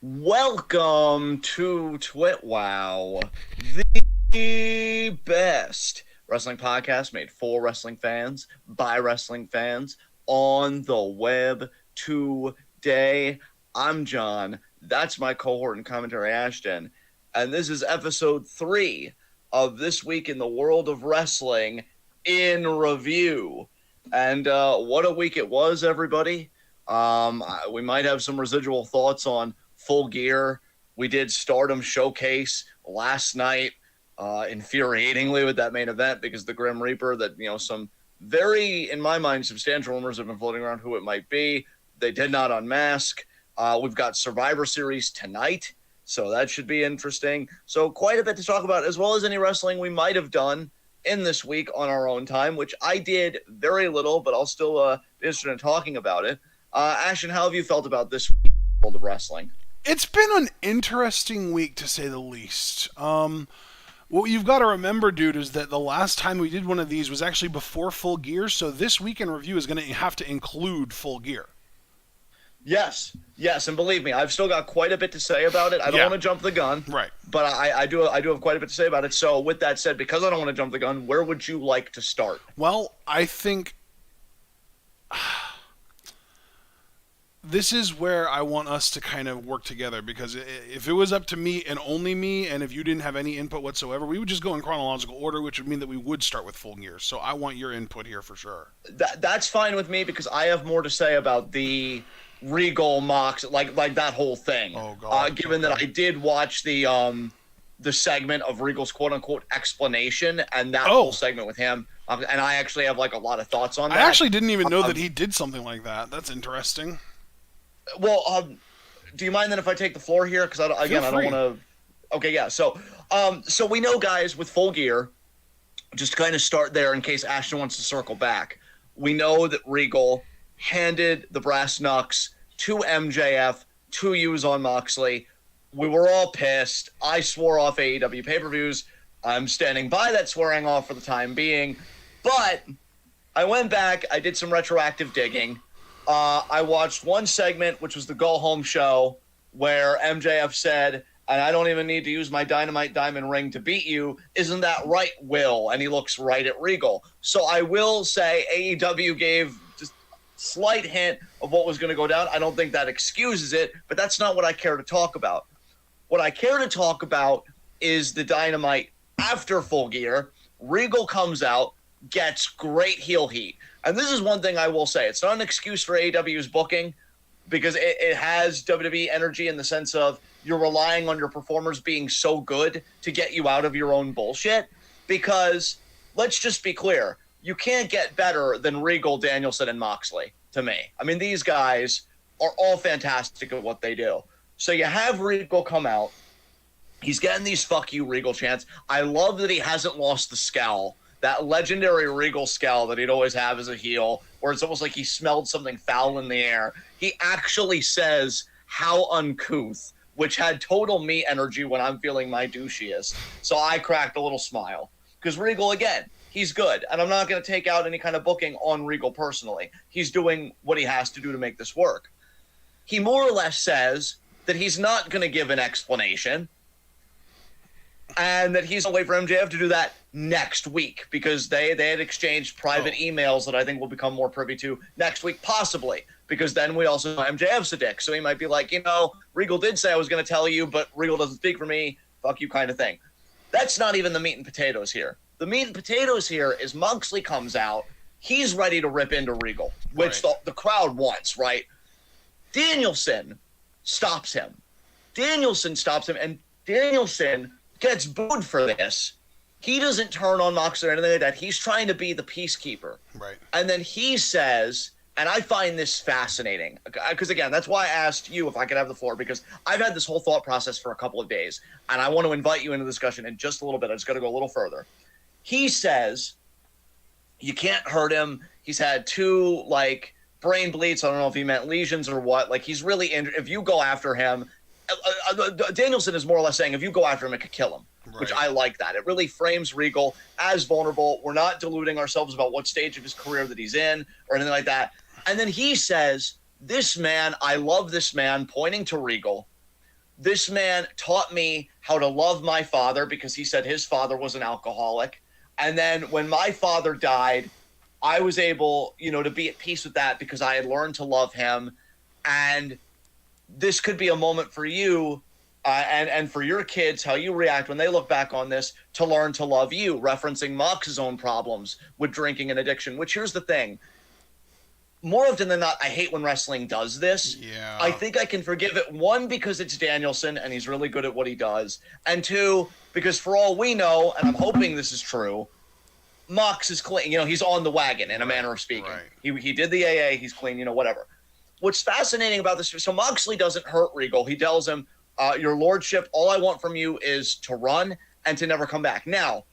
Welcome to TWitWoW, the best wrestling podcast made for wrestling fans, by wrestling fans, on the web today. I'm John, that's my cohort and commentary Ashton, and this is episode 3 of This Week in the World of Wrestling in Review. And what a week it was, everybody. We might have some residual thoughts on Full Gear. We did Stardom Showcase last night, infuriatingly with that main event because the Grim Reaper that, some very, in my mind, substantial rumors have been floating around who it might be. They did not unmask. We've got Survivor Series tonight, so that should be interesting. So quite a bit to talk about, as well as any wrestling we might have done in this week on our own time, which I did very little, but I'll still be interested in talking about it. Ashton, how have you felt about this world of wrestling? It's been an interesting week, to say the least. What you've got to remember, dude, is that the last time we did one of these was actually before Full Gear, so this week in review is going to have to include Full Gear. Yes, and believe me, I've still got quite a bit to say about it. I don't want to jump the gun, right? But I do have quite a bit to say about it. So with that said, because I don't want to jump the gun, where would you like to start? Well, I think this is where I want us to kind of work together, because if it was up to me and only me, and if you didn't have any input whatsoever, we would just go in chronological order, which would mean that we would start with Full Gear. So I want your input here for sure. That's fine with me, because I have more to say about the Regal Mox, like that whole thing. Oh God! Given that I did watch the segment of Regal's quote unquote explanation and that whole segment with him, and I actually have like a lot of thoughts on that. I actually didn't even know that he did something like that. That's interesting. Well, do you mind then if I take the floor here? Because I don't want to. Okay, yeah. So we know, guys, with Full Gear, just to kind of start there in case Ashton wants to circle back. We know that Regal handed the brass knucks to MJF to use on Moxley. We were all pissed. I swore off AEW pay-per-views. I'm standing by that swearing off for the time being. But I went back. I did some retroactive digging. I watched one segment, which was the Go Home show, where MJF said, and I don't even need to use my Dynamite Diamond ring to beat you. Isn't that right, Will? And he looks right at Regal. So I will say AEW gave just a slight hint of what was going to go down. I don't think that excuses it, but that's not what I care to talk about. What I care to talk about is the Dynamite after Full Gear. Regal comes out, gets great heel heat. And this is one thing I will say. It's not an excuse for AEW's booking, because it has WWE energy in the sense of you're relying on your performers being so good to get you out of your own bullshit. Because let's just be clear, you can't get better than Regal, Danielson, and Moxley, to me. I mean, these guys are all fantastic at what they do. So you have Regal come out. He's getting these fuck you Regal chants. I love that he hasn't lost the scowl. That legendary Regal scowl that he'd always have as a heel, where it's almost like he smelled something foul in the air. He actually says, how uncouth, which had total me energy when I'm feeling my douchiest. So I cracked a little smile. Because Regal, again, he's good. And I'm not going to take out any kind of booking on Regal personally. He's doing what he has to do to make this work. He more or less says that he's not going to give an explanation, and that he's going to wait for MJF to do that next week, because they had exchanged private emails that I think we'll become more privy to next week, possibly, because then we also know MJF's a dick. So he might be like, Regal did say I was going to tell you, but Regal doesn't speak for me. Fuck you kind of thing. That's not even the meat and potatoes here. The meat and potatoes here is Moxley comes out. He's ready to rip into Regal, which the crowd wants, right? Danielson stops him. And Danielson gets booed for this. He doesn't turn on Moxley or anything like that. He's trying to be the peacekeeper. Right. And then he says, and I find this fascinating, because again, that's why I asked you if I could have the floor, because I've had this whole thought process for a couple of days, and I want to invite you into the discussion in just a little bit. I just got to go a little further. He says, you can't hurt him. He's had 2, brain bleeds. I don't know if he meant lesions or what. He's really injured. If you go after him, Danielson is more or less saying if you go after him, it could kill him. right. Which I like that. It really frames Regal as vulnerable. We're not deluding ourselves about what stage of his career that he's in or anything like that. And then he says, this man, I love this man, pointing to Regal, this man taught me how to love my father because he said his father was an alcoholic. And then when my father died, I was able, to be at peace with that because I had learned to love him. And this could be a moment for you and for your kids, how you react when they look back on this, to learn to love you, referencing Mox's own problems with drinking and addiction, which here's the thing. More often than not, I hate when wrestling does this. Yeah. I think I can forgive it, one, because it's Danielson and he's really good at what he does, and two, because for all we know, and I'm hoping this is true, Mox is clean. He's on the wagon in a manner of speaking. Right. He did the AA. He's clean. Whatever. What's fascinating about this? So Moxley doesn't hurt Regal. He tells him, "Your lordship, all I want from you is to run and to never come back." Now,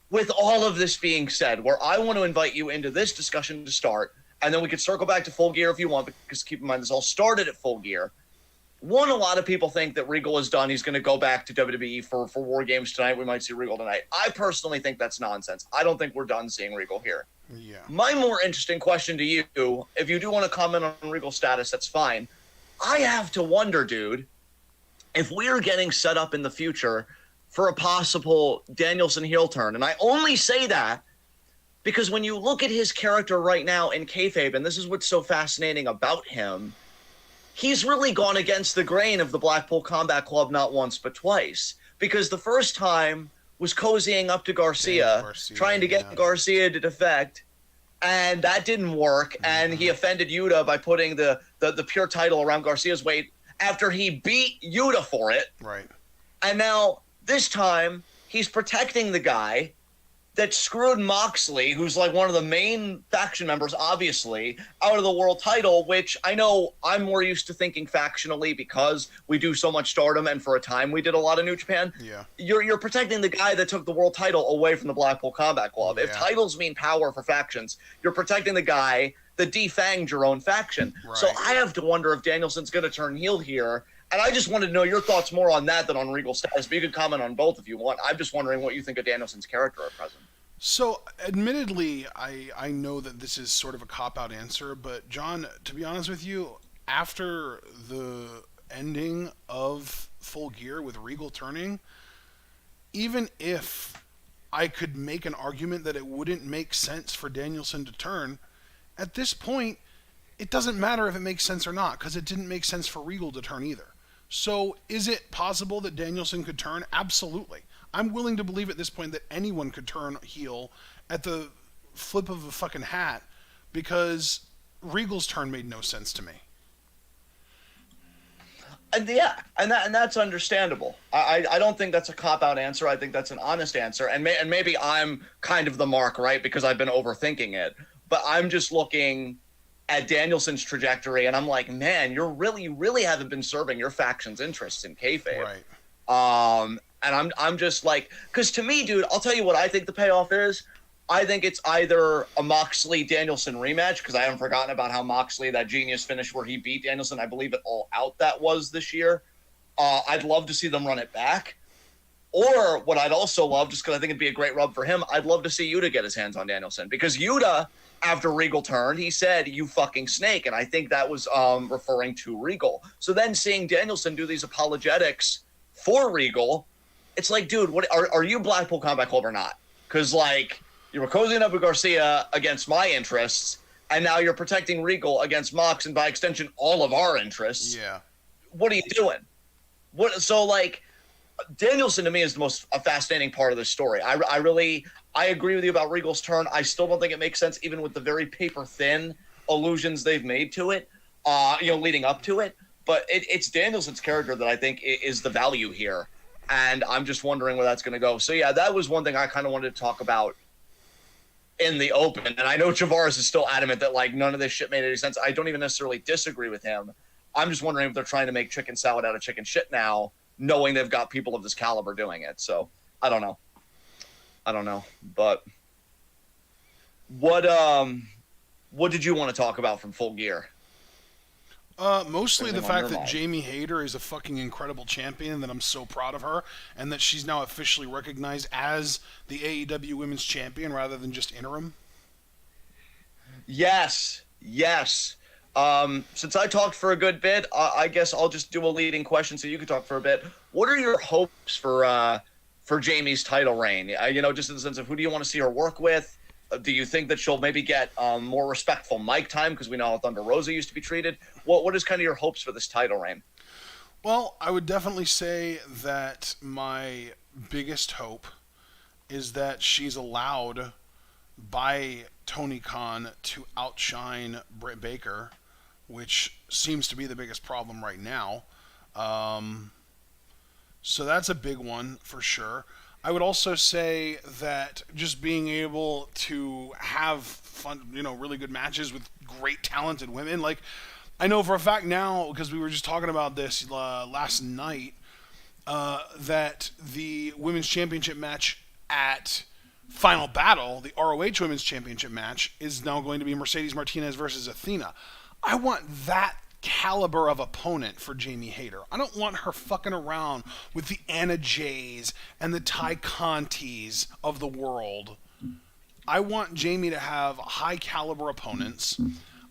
with all of this being said, where I want to invite you into this discussion to start, and then we could circle back to Full Gear if you want, because keep in mind this all started at Full Gear. One, a lot of people think that Regal is done. He's going to go back to WWE for War Games tonight. We might see Regal tonight. I personally think that's nonsense. I don't think we're done seeing Regal here. Yeah. My more interesting question to you, if you do want to comment on Regal's status, that's fine. I have to wonder, dude, if we are getting set up in the future for a possible Danielson heel turn. And I only say that because when you look at his character right now in kayfabe, and this is what's so fascinating about him, he's really gone against the grain of the Blackpool Combat Club not once but twice. Because the first time was cozying up to Garcia trying to get Garcia to defect, and that didn't work. Mm-hmm. And he offended Yuta by putting the pure title around Garcia's waist after he beat Yuta for it. Right. And now this time he's protecting the guy that screwed Moxley, who's like one of the main faction members, obviously, out of the world title, which I know I'm more used to thinking factionally because we do so much Stardom, and for a time we did a lot of New Japan. Yeah. You're protecting the guy that took the world title away from the Blackpool Combat Club. Yeah. If titles mean power for factions, you're protecting the guy that defanged your own faction. Right. So I have to wonder if Danielson's going to turn heel here. And I just wanted to know your thoughts more on that than on Regal's status. But you can comment on both if you want. I'm just wondering what you think of Danielson's character at present. So, admittedly, I know that this is sort of a cop-out answer, but John, to be honest with you, after the ending of Full Gear with Regal turning, even if I could make an argument that it wouldn't make sense for Danielson to turn, at this point, it doesn't matter if it makes sense or not, because it didn't make sense for Regal to turn either. So, is it possible that Danielson could turn? Absolutely. I'm willing to believe at this point that anyone could turn heel at the flip of a fucking hat, because Regal's turn made no sense to me. And yeah, and that's understandable. I don't think that's a cop-out answer. I think that's an honest answer. And maybe I'm kind of the mark, right, because I've been overthinking it. But I'm just looking at Danielson's trajectory, and I'm like, man, you really haven't been serving your faction's interests in kayfabe. Right. And I'm just like, because to me, dude, I'll tell you what I think the payoff is. I think it's either a Moxley-Danielson rematch, because I haven't forgotten about how Moxley, that genius finish where he beat Danielson, I believe it All Out that was this year. I'd love to see them run it back. Or what I'd also love, just because I think it'd be a great rub for him, I'd love to see Yuta get his hands on Danielson. Because Yuta, after Regal turned, he said, "You fucking snake." And I think that was referring to Regal. So then seeing Danielson do these apologetics for Regal, it's like, dude, what are you Blackpool Combat Club or not? Because, like, you were cozying up with Garcia against my interests, and now you're protecting Regal against Mox, and by extension, all of our interests. Yeah. What are you doing? So, like, Danielson to me is the most fascinating part of this story. I agree with you about Regal's turn. I still don't think it makes sense, even with the very paper-thin allusions they've made to it, leading up to it. But it's Danielson's character that I think is the value here. And I'm just wondering where that's going to go. So, yeah, that was one thing I kind of wanted to talk about in the open. And I know Tavares is still adamant that, like, none of this shit made any sense. I don't even necessarily disagree with him. I'm just wondering if they're trying to make chicken salad out of chicken shit now, knowing they've got people of this caliber doing it. So, I don't know. But what did you want to talk about from Full Gear? Mostly the fact that Jamie Hayter is a fucking incredible champion, and that I'm so proud of her, and that she's now officially recognized as the AEW Women's Champion rather than just interim. Yes. Since I talked for a good bit, I guess I'll just do a leading question so you can talk for a bit. What are your hopes for Jamie's title reign? Just in the sense of who do you want to see her work with? Do you think that she'll maybe get more respectful mic time because we know how Thunder Rosa used to be treated? What is kind of your hopes for this title reign? Well, I would definitely say that my biggest hope is that she's allowed by Tony Khan to outshine Britt Baker, which seems to be the biggest problem right now. Um, so that's a big one for sure. I would also say that just being able to have fun, really good matches with great talented women. Like, I know for a fact now, because we were just talking about this last night, that the women's championship match at Final Battle, the ROH Women's Championship match, is now going to be Mercedes Martinez versus Athena. I want that caliber of opponent for Jamie Hayter. I don't want her fucking around with the Anna Jays and the Ty Contis of the world. I want Jamie to have high caliber opponents.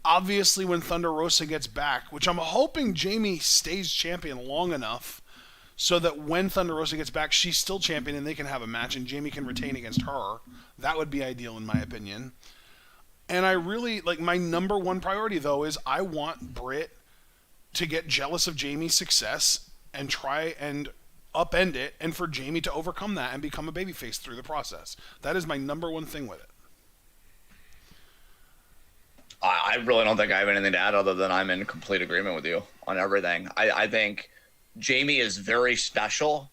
Obviously, when Thunder Rosa gets back, which I'm hoping Jamie stays champion long enough so that when Thunder Rosa gets back, she's still champion and they can have a match and Jamie can retain against her. That would be ideal in my opinion. And I really, my number one priority, though, is I want Britt to get jealous of Jamie's success and try and upend it, and for Jamie to overcome that and become a babyface through the process. That is my number one thing with it. I really don't think I have anything to add other than I'm in complete agreement with you on everything. I think Jamie is very special,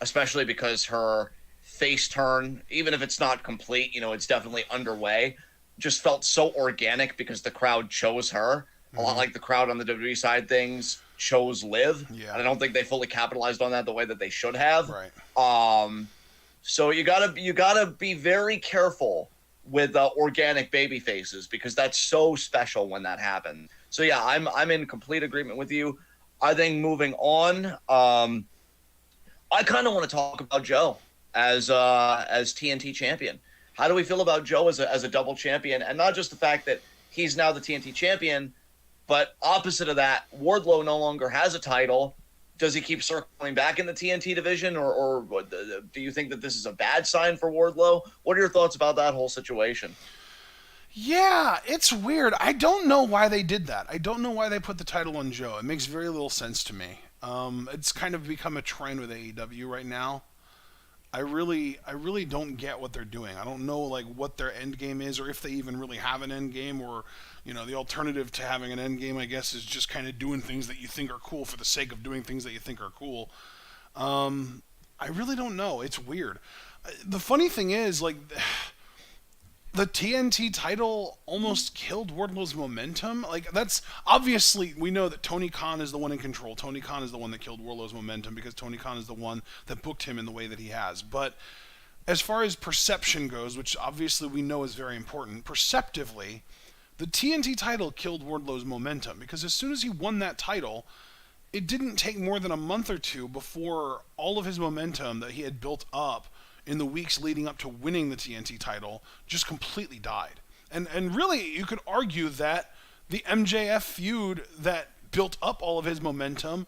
especially because her face turn, even if it's not complete, it's definitely underway, just felt so organic because the crowd chose her. A lot like the crowd on the WWE side things chose Liv. Yeah. And I don't think they fully capitalized on that the way that they should have. Right. So you gotta be very careful with organic baby faces because that's so special when that happens. So yeah, I'm in complete agreement with you. I think moving on, I kind of want to talk about Joe as TNT champion. How do we feel about Joe as a double champion? And not just the fact that he's now the TNT champion, but opposite of that, Wardlow no longer has a title. Does he keep circling back in the TNT division, or do you think that this is a bad sign for Wardlow? What are your thoughts about that whole situation? Yeah, it's weird. I don't know why they did that. I don't know why they put the title on Joe. It makes very little sense to me. It's kind of become a trend with AEW right now. I really don't get what they're doing. I don't know what their end game is, or if they even really have an end game, or the alternative to having an end game, I guess, is just kind of doing things that you think are cool for the sake of doing things that you think are cool. I really don't know. It's weird. The funny thing is, the TNT title almost killed Wardlow's momentum. That's obviously, we know that Tony Khan is the one in control. Tony Khan is the one that killed Wardlow's momentum because Tony Khan is the one that booked him in the way that he has. But as far as perception goes, which obviously we know is very important, perceptively, the TNT title killed Wardlow's momentum because as soon as he won that title, it didn't take more than a month or two before all of his momentum that he had built up in the weeks leading up to winning the TNT title just completely died. And really, you could argue that the MJF feud that built up all of his momentum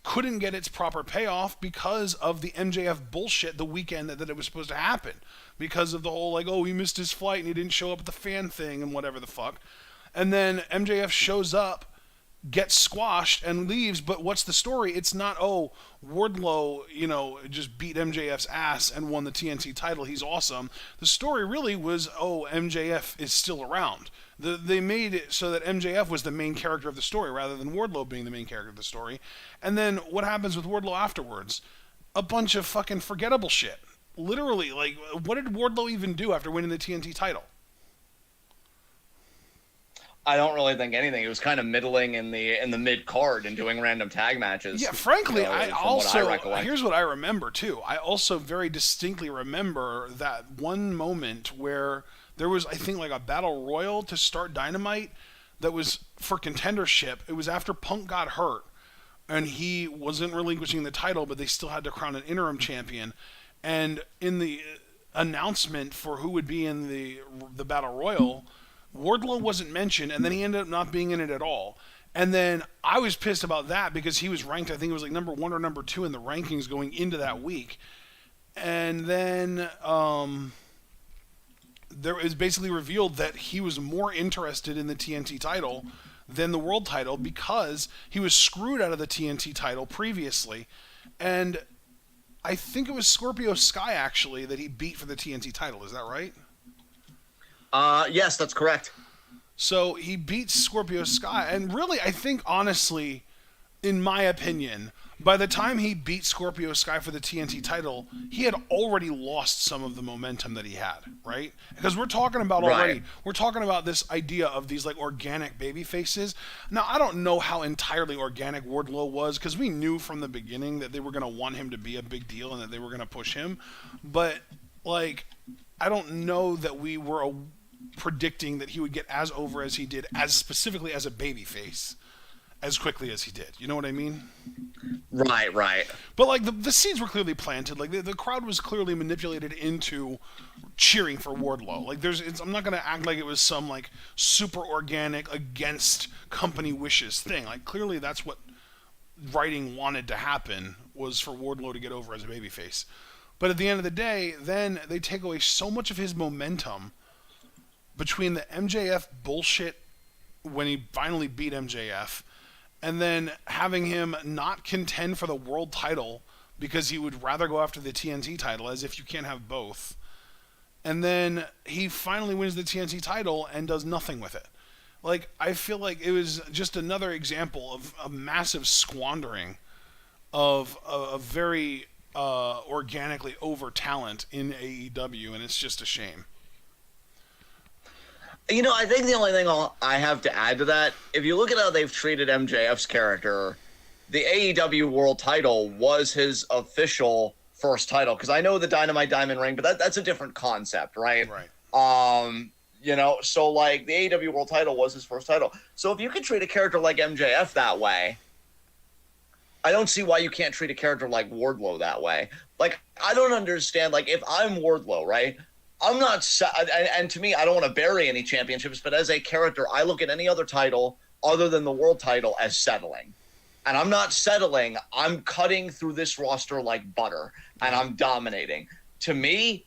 couldn't get its proper payoff because of the MJF bullshit the weekend that it was supposed to happen. Because of the whole, he missed his flight and he didn't show up at the fan thing and whatever the fuck. And then MJF shows up, gets squashed and leaves, but what's the story? It's not, Wardlow, just beat MJF's ass and won the TNT title. He's awesome. The story really was, MJF is still around. They made it so that MJF was the main character of the story rather than Wardlow being the main character of the story. And then what happens with Wardlow afterwards? A bunch of fucking forgettable shit. Literally, what did Wardlow even do after winning the TNT title? I don't really think anything. He was kind of middling in the mid card and doing random tag matches. Yeah, frankly, here's what I remember too. I also very distinctly remember that one moment where there was, I think, a battle royal to start Dynamite that was for contendership. It was after Punk got hurt and he wasn't relinquishing the title, but they still had to crown an interim champion. And in the announcement for who would be in the battle royal, Wardlow wasn't mentioned, and then he ended up not being in it at all. And then I was pissed about that because he was ranked, I think it was like number 1 or number 2 in the rankings going into that week. And then there was basically revealed that he was more interested in the TNT title than the world title because he was screwed out of the TNT title previously. And I think it was Scorpio Sky, actually, that he beat for the TNT title. Is that right? Yes, that's correct. So he beats Scorpio Sky, and really, I think, honestly, in my opinion, by the time he beat Scorpio Sky for the TNT title, he had already lost some of the momentum that he had, right? Because we're talking about already, we're talking about this idea of these like organic baby faces. Now, I don't know how entirely organic Wardlow was, because we knew from the beginning that they were going to want him to be a big deal and that they were going to push him. But, like, I don't know that we were predicting that he would get as over as he did, as specifically as a baby face, as quickly as he did. You know what I mean? Right. But like the seeds were clearly planted. Like the crowd was clearly manipulated into cheering for Wardlow. Like I'm not gonna act like it was some like super organic against company wishes thing. Like clearly that's what writing wanted to happen, was for Wardlow to get over as a babyface. But at the end of the day, then they take away so much of his momentum between the MJF bullshit when he finally beat MJF, and then having him not contend for the world title because he would rather go after the TNT title, as if you can't have both. And then he finally wins the TNT title and does nothing with it. Like, I feel like it was just another example of a massive squandering of a very organically over talent in AEW, and it's just a shame. You know, I think the only thing I have to add to that, if you look at how they've treated MJF's character, the AEW World title was his official first title. Because I know the Dynamite Diamond Ring, but that's a different concept, right? Right. You know, so like the AEW World title was his first title. So if you can treat a character like MJF that way, I don't see why you can't treat a character like Wardlow that way. Like, I don't understand. Like, if I'm Wardlow, right? I'm not, and to me, I don't want to bury any championships, but as a character, I look at any other title other than the world title as settling. And I'm not settling. I'm cutting through this roster like butter, and I'm dominating. To me,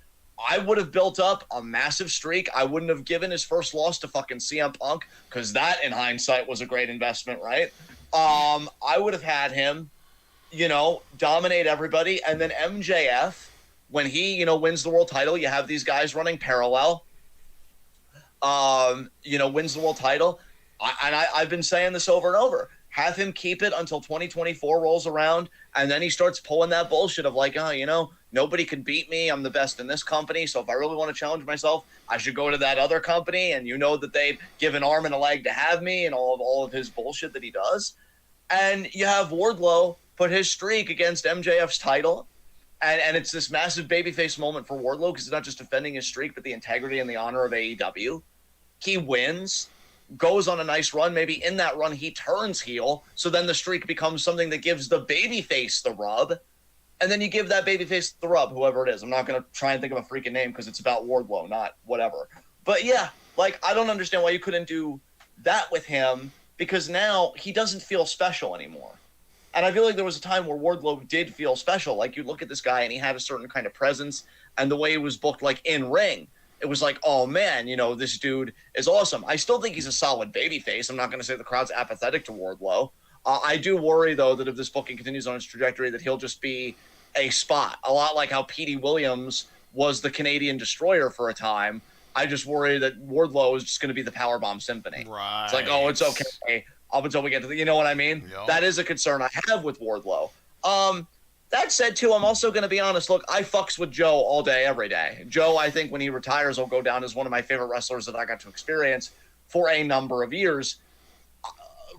I would have built up a massive streak. I wouldn't have given his first loss to fucking CM Punk, because that, in hindsight, was a great investment, right? I would have had him, you know, dominate everybody, and then MJF, when he, you know, wins the world title, you have these guys running parallel. You know, wins the world title. I've been saying this over and over. Have him keep it until 2024 rolls around, and then he starts pulling that bullshit of like, oh, you know, nobody can beat me. I'm the best in this company, so if I really want to challenge myself, I should go to that other company, and you know that they'd give an arm and a leg to have me, and all of his bullshit that he does. And you have Wardlow put his streak against MJF's title. And it's this massive babyface moment for Wardlow, because he's not just defending his streak, but the integrity and the honor of AEW. He wins, goes on a nice run. Maybe in that run, he turns heel. So then the streak becomes something that gives the babyface the rub. And then you give that babyface the rub, whoever it is. I'm not going to try and think of a freaking name because it's about Wardlow, not whatever. But yeah, like, I don't understand why you couldn't do that with him, because now he doesn't feel special anymore. And I feel like there was a time where Wardlow did feel special. Like, you look at this guy and he had a certain kind of presence, and the way he was booked, like, in ring, it was like, oh man, you know, this dude is awesome. I still think he's a solid babyface. I'm not going to say the crowd's apathetic to Wardlow. I do worry, though, that if this booking continues on its trajectory, that he'll just be a spot. A lot like how Petey Williams was the Canadian Destroyer for a time. I just worry that Wardlow is just going to be the Powerbomb Symphony. Right. It's like, oh, it's okay. Up until we get to the, you know what I mean? Yep. That is a concern I have with Wardlow. That said, too, I'm also going to be honest. Look, I fucks with Joe all day, every day. Joe, I think when he retires, will go down as one of my favorite wrestlers that I got to experience for a number of years.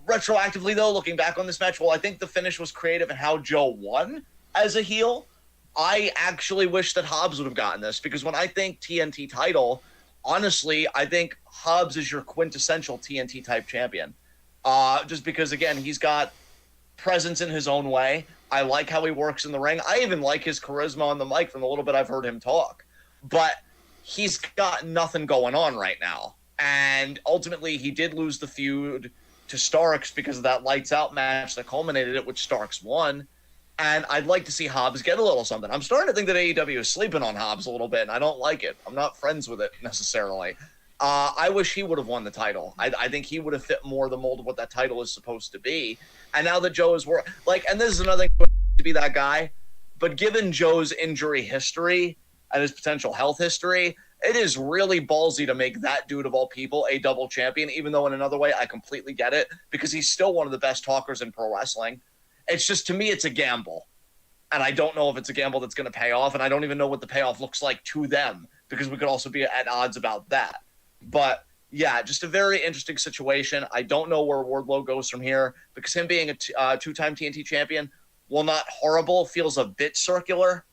Retroactively, though, looking back on this match, well, I think the finish was creative in how Joe won as a heel. I actually wish that Hobbs would have gotten this, because when I think TNT title, honestly, I think Hobbs is your quintessential TNT type champion. Just because, again, he's got presence in his own way. I like how he works in the ring. I even like his charisma on the mic from the little bit I've heard him talk. But he's got nothing going on right now. And ultimately, he did lose the feud to Starks because of that lights out match that culminated it, which Starks won. And I'd like to see Hobbs get a little something. I'm starting to think that AEW is sleeping on Hobbs a little bit, and I don't like it. I'm not friends with it necessarily. I wish he would have won the title. I think he would have fit more the mold of what that title is supposed to be. And now that Joe is and this is another thing to be that guy, but given Joe's injury history and his potential health history, it is really ballsy to make that dude of all people a double champion, even though in another way I completely get it, because he's still one of the best talkers in pro wrestling. It's just, to me, it's a gamble. And I don't know if it's a gamble that's going to pay off, and I don't even know what the payoff looks like to them, because we could also be at odds about that. But, yeah, just a very interesting situation. I don't know where Wardlow goes from here, because him being a two-time TNT champion, while not horrible, feels a bit circular.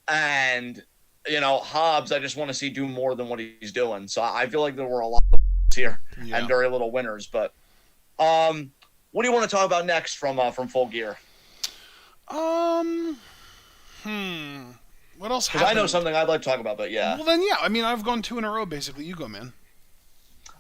And, Hobbs, I just want to see do more than what he's doing. So I feel like there were a lot of here and very little winners. But what do you want to talk about next from Full Gear? What else happened? Because I know something I'd like to talk about, but yeah. Well, then, yeah. I mean, I've gone 2 in a row, basically. You go, man.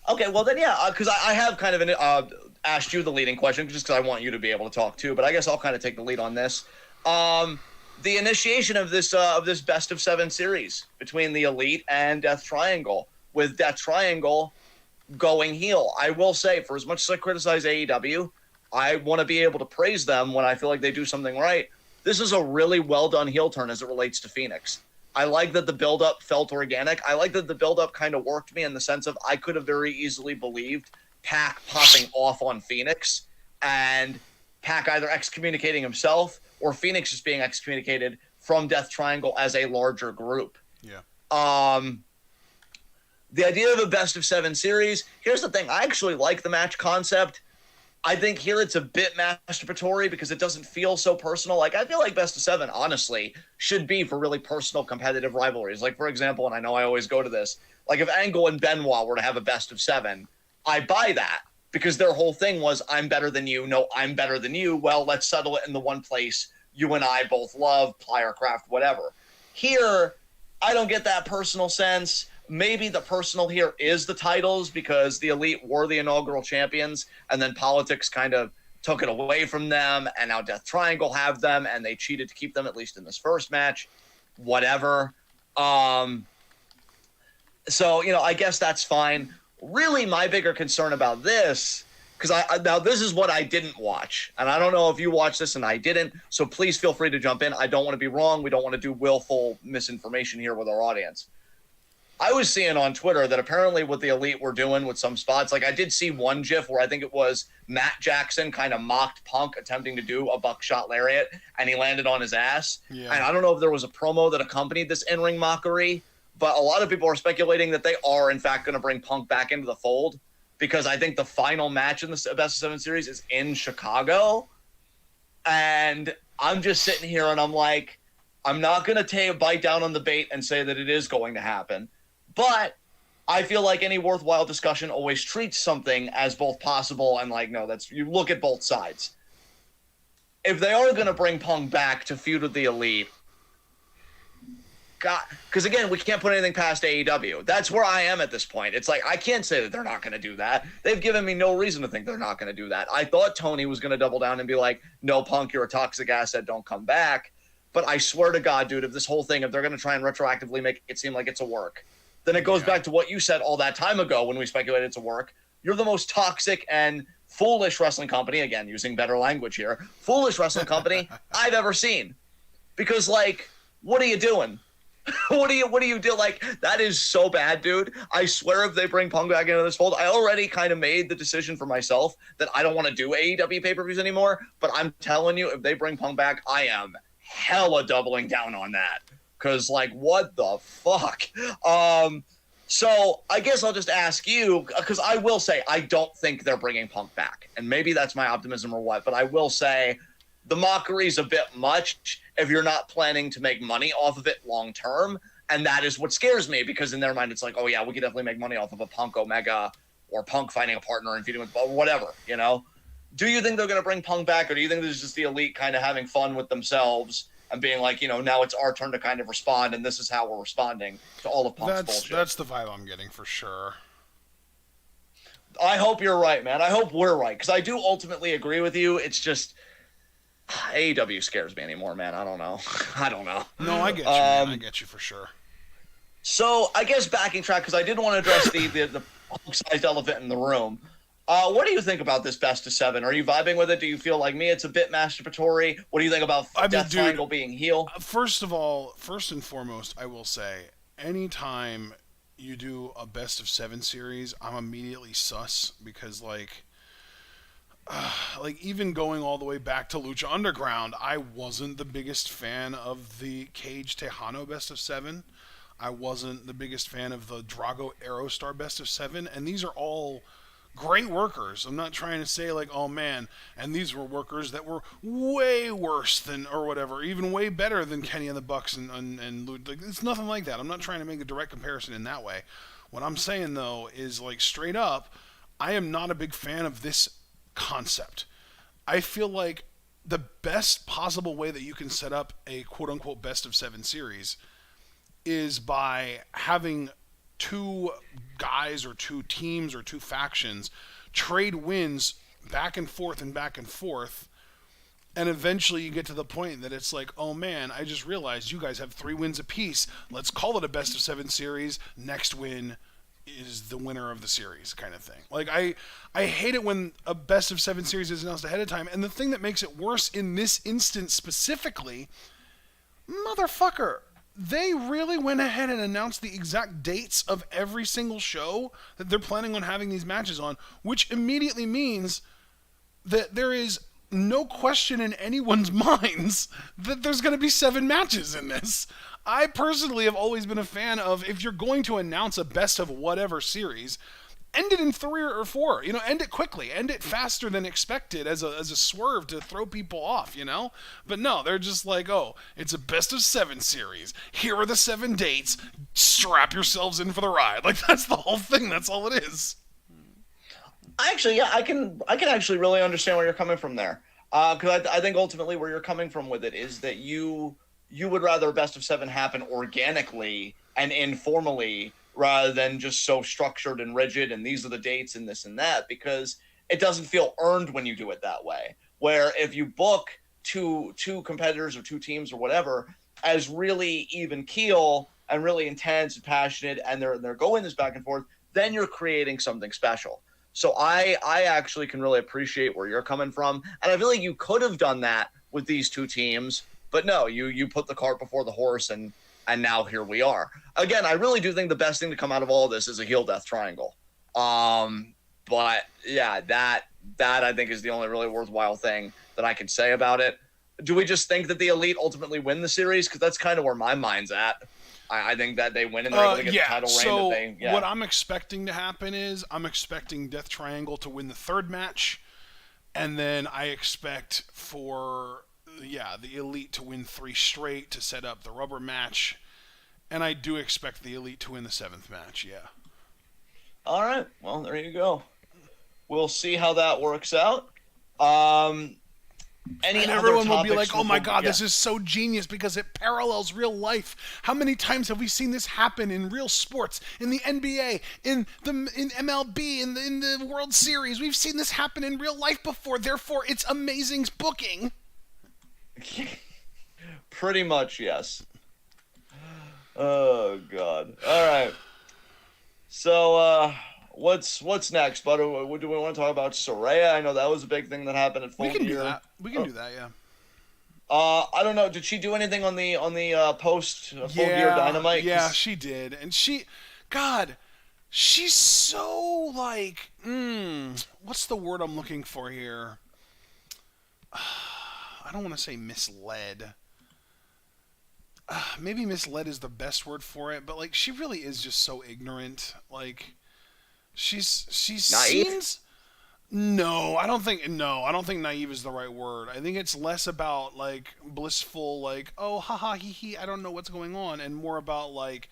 Okay, well then, yeah, because I have kind of asked you the leading question, just because I want you to be able to talk too. But I guess I'll kind of take the lead on this. The initiation of this best of 7 series between the Elite and Death Triangle, with Death Triangle going heel. I will say, for as much as I criticize AEW, I want to be able to praise them when I feel like they do something right. This is a really well done heel turn as it relates to Phoenix. I like that the build-up felt organic. I like that the build-up kind of worked me in the sense of I could have very easily believed Pac popping off on Phoenix and Pac either excommunicating himself or Phoenix just being excommunicated from Death Triangle as a larger group. Yeah. The idea of a best of 7 series, here's the thing. I actually like the match concept. I think here it's a bit masturbatory because it doesn't feel so personal. Like, I feel like best of 7, honestly, should be for really personal competitive rivalries. Like, for example, and I know I always go to this, like if Angle and Benoit were to have a best of 7, I buy that because their whole thing was, I'm better than you. No, I'm better than you. Well, let's settle it in the one place you and I both love, plier craft, whatever. Here, I don't get that personal sense. Maybe the personal here is the titles because the Elite were the inaugural champions and then politics kind of took it away from them and now Death Triangle have them and they cheated to keep them, at least in this first match. Whatever. So, I guess that's fine. Really, my bigger concern about this, because now this is what I didn't watch, and I don't know if you watched this and I didn't, so please feel free to jump in. I don't want to be wrong. We don't want to do willful misinformation here with our audience. I was seeing on Twitter that apparently what the Elite were doing with some spots, like I did see one GIF where I think it was Matt Jackson kind of mocked Punk attempting to do a buckshot lariat, and he landed on his ass. Yeah. And I don't know if there was a promo that accompanied this in-ring mockery, but a lot of people are speculating that they are, in fact, going to bring Punk back into the fold because I think the final match in the Best of 7 series is in Chicago. And I'm just sitting here and I'm like, I'm not going to bite down on the bait and say that it is going to happen. But I feel like any worthwhile discussion always treats something as both possible and like, no, you look at both sides. If they are going to bring Punk back to feud with the Elite, God, because again, we can't put anything past AEW. That's where I am at this point. It's like, I can't say that they're not going to do that. They've given me no reason to think they're not going to do that. I thought Tony was going to double down and be like, no, Punk, you're a toxic asset, don't come back. But I swear to God, dude, if this whole thing, if they're going to try and retroactively make it seem like it's a work, then it goes back to what you said all that time ago when we speculated it's a work. You're the most toxic and foolish wrestling company, again, using better language here, foolish wrestling company I've ever seen. Because, like, what are you doing? What do you do? Like, that is so bad, dude. I swear if they bring Punk back into this fold, I already kind of made the decision for myself that I don't want to do AEW pay-per-views anymore, but I'm telling you, if they bring Punk back, I am hella doubling down on that. Because, like, what the fuck? So I guess I'll just ask you, because I will say I don't think they're bringing Punk back. And maybe that's my optimism or what, but I will say the mockery's a bit much if you're not planning to make money off of it long term. And that is what scares me, because in their mind it's like, oh yeah, we could definitely make money off of a Punk Omega or Punk finding a partner and feuding with whatever, you know? Do you think they're going to bring Punk back, or do you think this is just the Elite kind of having fun with themselves and being like, now it's our turn to kind of respond, and this is how we're responding to all of Punk's bullshit? That's the vibe I'm getting for sure. I hope you're right, man. I hope we're right because I do ultimately agree with you. It's just AEW scares me anymore, man. I don't know. I don't know. No, I get you, man. I get you for sure. So I guess backing track because I did want to address the sized elephant in the room. What do you think about this best of seven? Are you vibing with it? Do you feel like me? It's a bit masturbatory. What do you think about Death Triangle being heel? First of all, first and foremost, I will say, anytime you do a best of seven series, I'm immediately sus because like even going all the way back to Lucha Underground, I wasn't the biggest fan of the Cage Tejano best of seven. I wasn't the biggest fan of the Drago Aerostar best of seven, and these are all great workers. I'm not trying to say like, oh man, and these were workers that were way worse than or whatever, even way better than Kenny and the Bucks and like, it's nothing like that. I'm not trying to make a direct comparison in that way. What I'm saying though is like straight up, I am not a big fan of this concept. I feel like the best possible way that you can set up a quote unquote best of seven series is by having two guys or two teams or two factions trade wins back and forth and back and forth, and eventually you get to the point that it's like, oh man, I just realized you guys have 3 wins apiece. Let's call it a best of 7 series. Next win is the winner of the series kind of thing. Like I hate it when a best of 7 series is announced ahead of time, and the thing that makes it worse in this instance specifically, motherfucker, they really went ahead and announced the exact dates of every single show that they're planning on having these matches on, which immediately means that there is no question in anyone's minds that there's going to be 7 matches in this. I personally have always been a fan of, if you're going to announce a best of whatever series, end it in 3 or 4. End it quickly. End it faster than expected as a swerve to throw people off, But no, they're just like, oh, it's a best of 7 series. Here are the 7 dates. Strap yourselves in for the ride. Like, that's the whole thing. That's all it is. Actually, yeah, I can actually really understand where you're coming from there. Because I think ultimately where you're coming from with it is that you would rather a best of 7 happen organically and informally rather than just so structured and rigid and these are the dates and this and that, because it doesn't feel earned when you do it that way. Where if you book two competitors or 2 teams or whatever as really even keel and really intense and passionate and they're going this back and forth, then you're creating something special. So I actually can really appreciate where you're coming from, and I feel like you could have done that with these 2 teams, but no, you put the cart before the horse, and now here we are. Again, I really do think the best thing to come out of all of this is a heel death triangle. But yeah, that I think is the only really worthwhile thing that I can say about it. Do we just think that the Elite ultimately win the series? Because that's kind of where my mind's at. I think that they win and they're able to get the title reign. So what I'm expecting to happen is I'm expecting Death Triangle to win the 3rd match, and then I expect for the Elite to win 3 straight to set up the rubber match, and I do expect the Elite to win the 7th match. Yeah. All right. Well, there you go. We'll see how that works out. And everyone will be like, oh my god, this is so genius because it parallels real life. How many times have we seen this happen in real sports, in the NBA, in MLB, in the World Series? We've seen this happen in real life before, therefore it's amazing booking. Pretty much, yes. Oh god. All right. So, what's next, bud? Do we want to talk about Soraya? I know that was a big thing that happened at Full Gear. We can do that. We can do that, yeah. I don't know. Did she do anything on the post Full Gear Dynamite? Yeah, she did, and she's so like, what's the word I'm looking for here? I don't want to say misled. Maybe misled is the best word for it, but like she really is just so ignorant. Like she seems. No, I don't think naive is the right word. I think it's less about like blissful, like, oh haha hee hee, I don't know what's going on, and more about like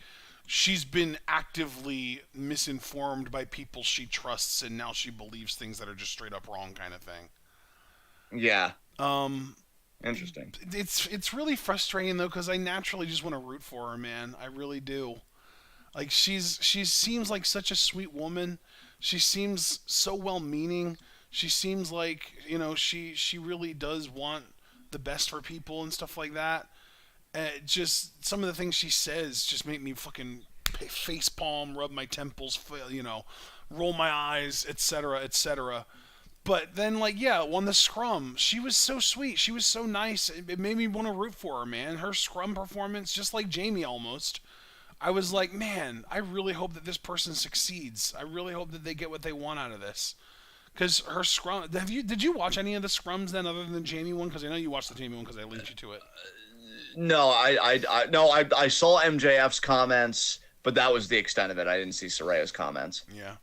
she's been actively misinformed by people she trusts, and now she believes things that are just straight up wrong, kind of thing. Yeah. Interesting. It's really frustrating though, because I naturally just want to root for her, man. I really do. Like she seems like such a sweet woman. She seems so well-meaning. She seems like, she really does want the best for people and stuff like that. Just some of the things she says just make me fucking face palm, rub my temples, roll my eyes, etc., etc. But then, like, yeah, on the scrum, she was so sweet. She was so nice. It made me want to root for her, man. Her scrum performance, just like Jamie almost. I was like, man, I really hope that this person succeeds. I really hope that they get what they want out of this. Because her scrum, did you watch any of the scrums then, other than the Jamie one? Because I know you watched the Jamie one because I linked you to it. No, I saw MJF's comments, but that was the extent of it. I didn't see Soraya's comments. Yeah.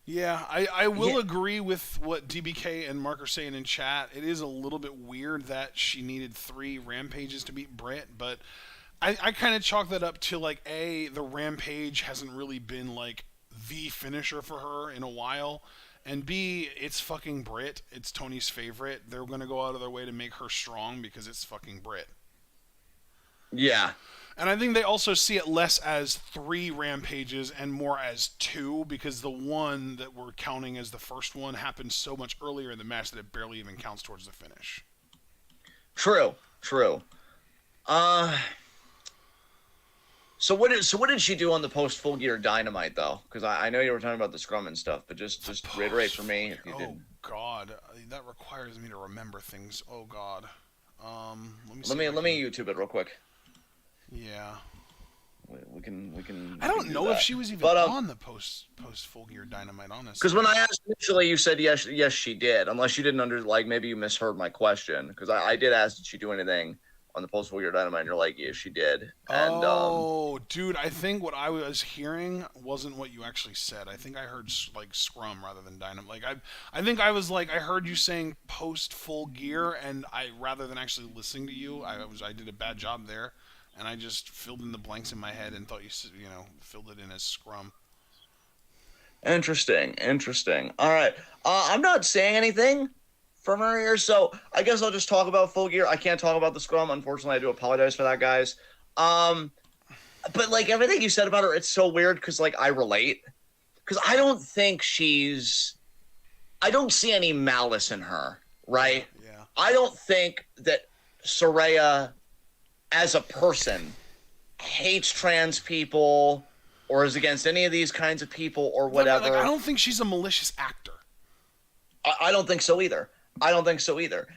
Yeah, I will Yeah. agree with what DBK and Mark are saying in chat. It is a little bit weird that she needed 3 rampages to beat Britt, but I kind of chalk that up to, like, the rampage hasn't really been, like, the finisher for her in a while, and B, it's fucking Britt. It's Tony's favorite. They're going to go out of their way to make her strong because it's fucking Britt. Yeah. And I think they also see it less as 3 rampages and more as 2, because the one that we're counting as the first one happened so much earlier in the match that it barely even counts towards the finish. True. So what did she do on the post Full Gear Dynamite though? Because I know you were talking about the scrum and stuff, but just reiterate for me if you Oh did. God, that requires me to remember things. Oh God. Let me see Let me if I let me YouTube it real quick. Yeah. We can. I don't know if she was even But, on the post Full Gear Dynamite, honestly. Because when I asked initially, you said yes, she did. Unless you didn't maybe you misheard my question. Because I did ask, did she do anything on the post Full Gear Dynamite? And you're like, yes, she did. And Dude, I think what I was hearing wasn't what you actually said. I think I heard like scrum rather than dynamite. Like I think I was like I heard you saying post Full Gear, and I rather than actually listening to you, I did a bad job there, and I just filled in the blanks in my head and thought you filled it in as scrum. Interesting. All right. I'm not saying anything from her here, so I guess I'll just talk about Full Gear. I can't talk about the scrum, unfortunately. I do apologize for that, guys. But like everything you said about her, it's so weird because like I relate. Because I don't see any malice in her, right? Yeah. I don't think that Soraya, as a person, hates trans people or is against any of these kinds of people or whatever. Like, I don't think she's a malicious actor. I don't think so either.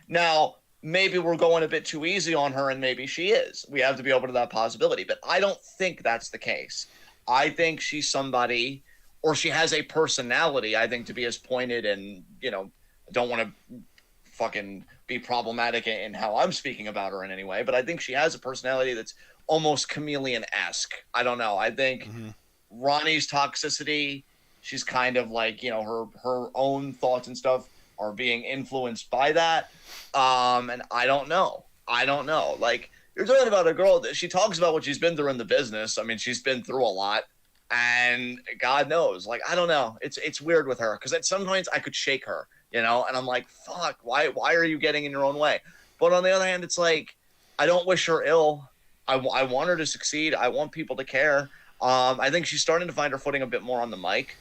Now, maybe we're going a bit too easy on her, and maybe she is. We have to be open to that possibility, but I don't think that's the case. I think she's somebody, or she has a personality, I think, to be as pointed and, I don't want to fucking be problematic in how I'm speaking about her in any way, but I think she has a personality that's almost chameleon-esque. I don't know. I think Ronnie's toxicity, she's kind of like, her own thoughts and stuff are being influenced by that. And I don't know. Like, you're talking about a girl that she talks about what she's been through in the business. I mean, she's been through a lot, and God knows, like, I don't know. It's weird with her because at some points I could shake her, and I'm like, fuck, why are you getting in your own way? But on the other hand, it's like, I don't wish her ill. I want her to succeed. I want people to care. I think she's starting to find her footing a bit more on the mic.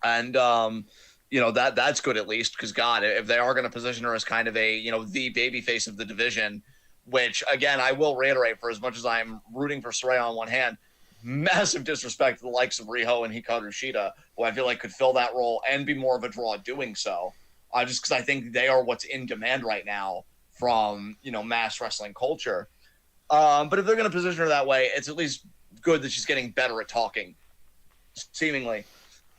And, that's good at least, because God, if they are going to position her as kind of a, the baby face of the division, which, again, I will reiterate, for as much as I'm rooting for Saraya on one hand, massive disrespect to the likes of Riho and Hikaru Shida, who I feel like could fill that role and be more of a draw doing so, just because I think they are what's in demand right now from, mass wrestling culture. But if they're going to position her that way, it's at least good that she's getting better at talking, seemingly.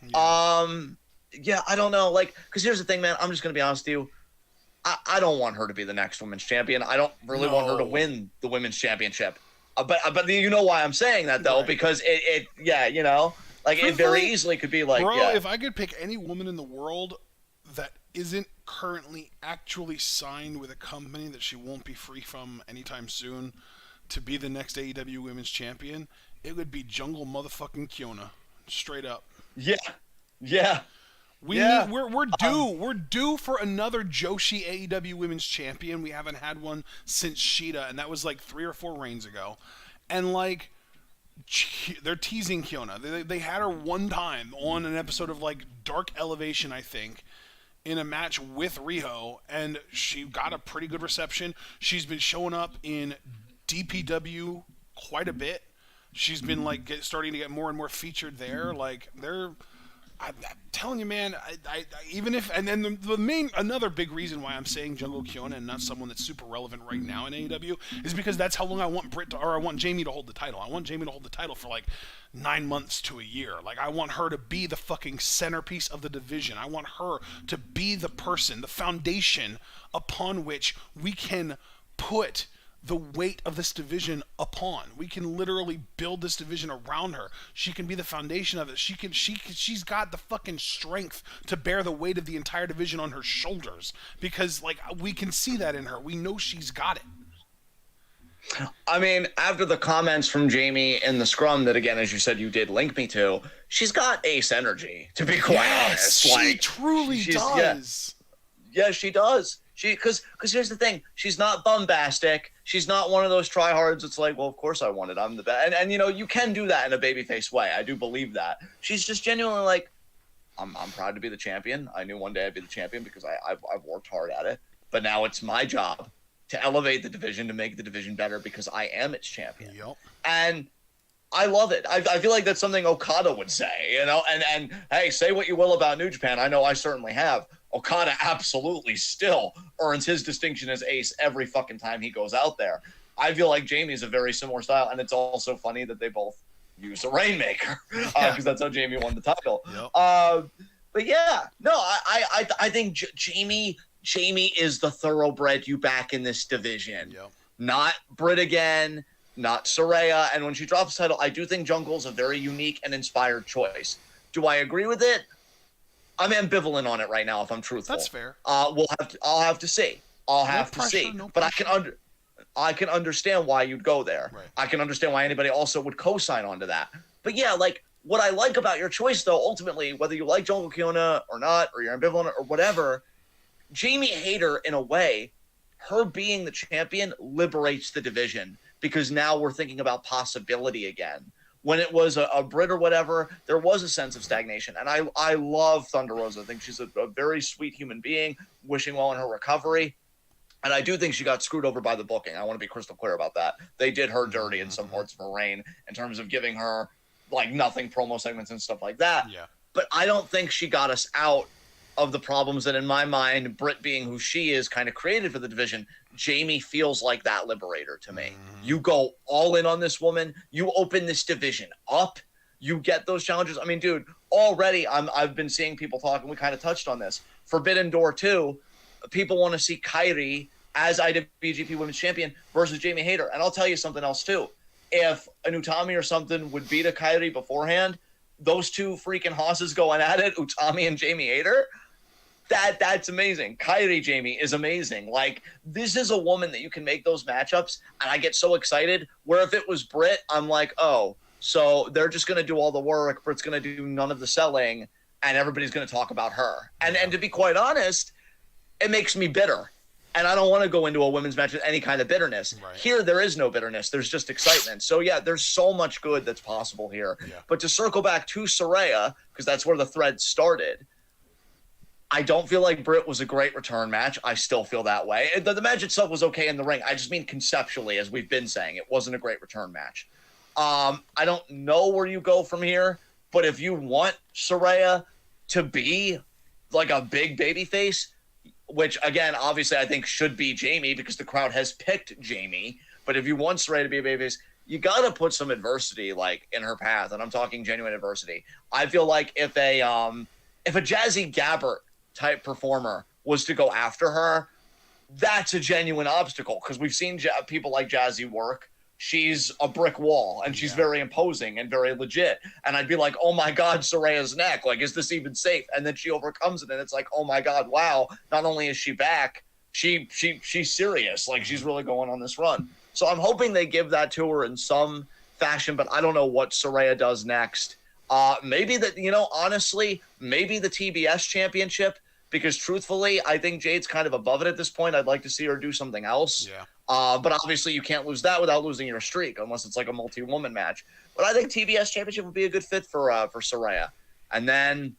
Yeah. I don't know. Like, because here's the thing, man. I'm just going to be honest with you. I don't want her to be the next women's champion. I don't really want her to win the women's championship. But you know why I'm saying that, though? Right. Because it like, it very easily could be like, bro, if I could pick any woman in the world that isn't currently actually signed with a company that she won't be free from anytime soon to be the next AEW Women's Champion, it would be Jungle motherfucking Kiona. Straight up. Yeah. We're due for another Joshi AEW Women's Champion. We haven't had one since Shida, and that was like 3 or 4 reigns ago. And like, they're teasing Kiona. They had her one time on an episode of like Dark Elevation, I think, in a match with Riho, and she got a pretty good reception. She's been showing up in DPW quite a bit. She's been like starting to get more and more featured there. Like I'm telling you, man. I even if and then the main another big reason why I'm saying Jungle Kiona and not someone that's super relevant right now in AEW is because that's how long I want I want Jamie to hold the title. I want Jamie to hold the title for like 9 months to a year. Like I want her to be the fucking centerpiece of the division. I want her to be the person, the foundation upon which we can put the weight of this division upon. We can literally build this division around her. She can be the foundation of it. She's got the fucking strength to bear the weight of the entire division on her shoulders because like we can see that in her. We know she's got it. I mean, after the comments from Jamie in the scrum that, again, as you said, you did link me to, she's got ace energy, to be quite honest. She truly does. Yeah, she does. Because here's the thing, she's not bombastic. She's not one of those tryhards. It's like, well, of course I want it. I'm the best. And you know, you can do that in a babyface way. I do believe that. She's just genuinely like, I'm proud to be the champion. I knew one day I'd be the champion because I've worked hard at it. But now it's my job to elevate the division, to make the division better because I am its champion. Yep. And I love it. I feel like that's something Okada would say, you know, and hey, say what you will about New Japan. I know I certainly have. Okada absolutely still earns his distinction as ace every fucking time he goes out there. I feel like Jamie's a very similar style, and it's also funny that they both use a Rainmaker because that's how Jamie won the title. Yep. But yeah, no, I think Jamie is the thoroughbred you back in this division. Yep. Not Britt again, not Saraya. And when she drops the title, I do think Jungle's a very unique and inspired choice. Do I agree with it? I'm ambivalent on it right now, if I'm truthful. That's fair. I'll have to see. But I can understand why you'd go there. Right. I can understand why anybody also would co-sign onto that. But yeah, like what I like about your choice, though, ultimately, whether you like Jungle Kiona or not, or you're ambivalent or whatever, Jamie Hayter, in a way, her being the champion liberates the division because now we're thinking about possibility again. When it was a Brit or whatever, there was a sense of stagnation. And I love Thunder Rosa. I think she's a very sweet human being, wishing well in her recovery. And I do think she got screwed over by the booking. I want to be crystal clear about that. They did her dirty in some parts of her reign in terms of giving her like nothing promo segments and stuff like that. Yeah. But I don't think she got us out of the problems that, in my mind, Britt being who she is, kind of created for the division. Jamie feels like that liberator to me. You go all in on this woman. You open this division up. You get those challenges. I mean, dude, already I've been seeing people talk, and we kind of touched on this. Forbidden Door 2, people want to see Kairi as IWGP Women's Champion versus Jamie Hayter. And I'll tell you something else, too. If an Utami or something would beat a Kairi beforehand, those two freaking hosses going at it, Utami and Jamie Hayter, that's amazing. Kairi Jamie is amazing. Like, this is a woman that you can make those matchups, and I get so excited. Where if it was Britt, I'm like, oh, so they're just going to do all the work, Britt's going to do none of the selling, and everybody's going to talk about her. And to be quite honest, it makes me bitter. And I don't want to go into a women's match with any kind of bitterness. Right. Here, there is no bitterness. There's just excitement. So, yeah, there's so much good that's possible here. Yeah. But to circle back to Saraya, because that's where the thread started, I don't feel like Britt was a great return match. I still feel that way. The match itself was okay in the ring. I just mean conceptually, as we've been saying, it wasn't a great return match. I don't know where you go from here, but if you want Saraya to be like a big baby face, which, again, obviously I think should be Jamie because the crowd has picked Jamie, but if you want Saraya to be a baby face, you got to put some adversity like in her path, and I'm talking genuine adversity. I feel like if a Jazzy Gabbert type performer was to go after her, that's a genuine obstacle because we've seen people like Jazzy work. She's a brick wall, and she's very imposing and very legit. And I'd be like, oh my God, Saraya's neck. Like, is this even safe? And then she overcomes it, and it's like, oh my God, wow. Not only is she back, she's serious. Like, she's really going on this run. So I'm hoping they give that to her in some fashion, but I don't know what Saraya does next. Maybe that, honestly, maybe the TBS championship, because truthfully, I think Jade's kind of above it at this point. I'd like to see her do something else. Yeah. But obviously you can't lose that without losing your streak, unless it's like a multi-woman match. But I think TBS Championship would be a good fit for Saraya. And then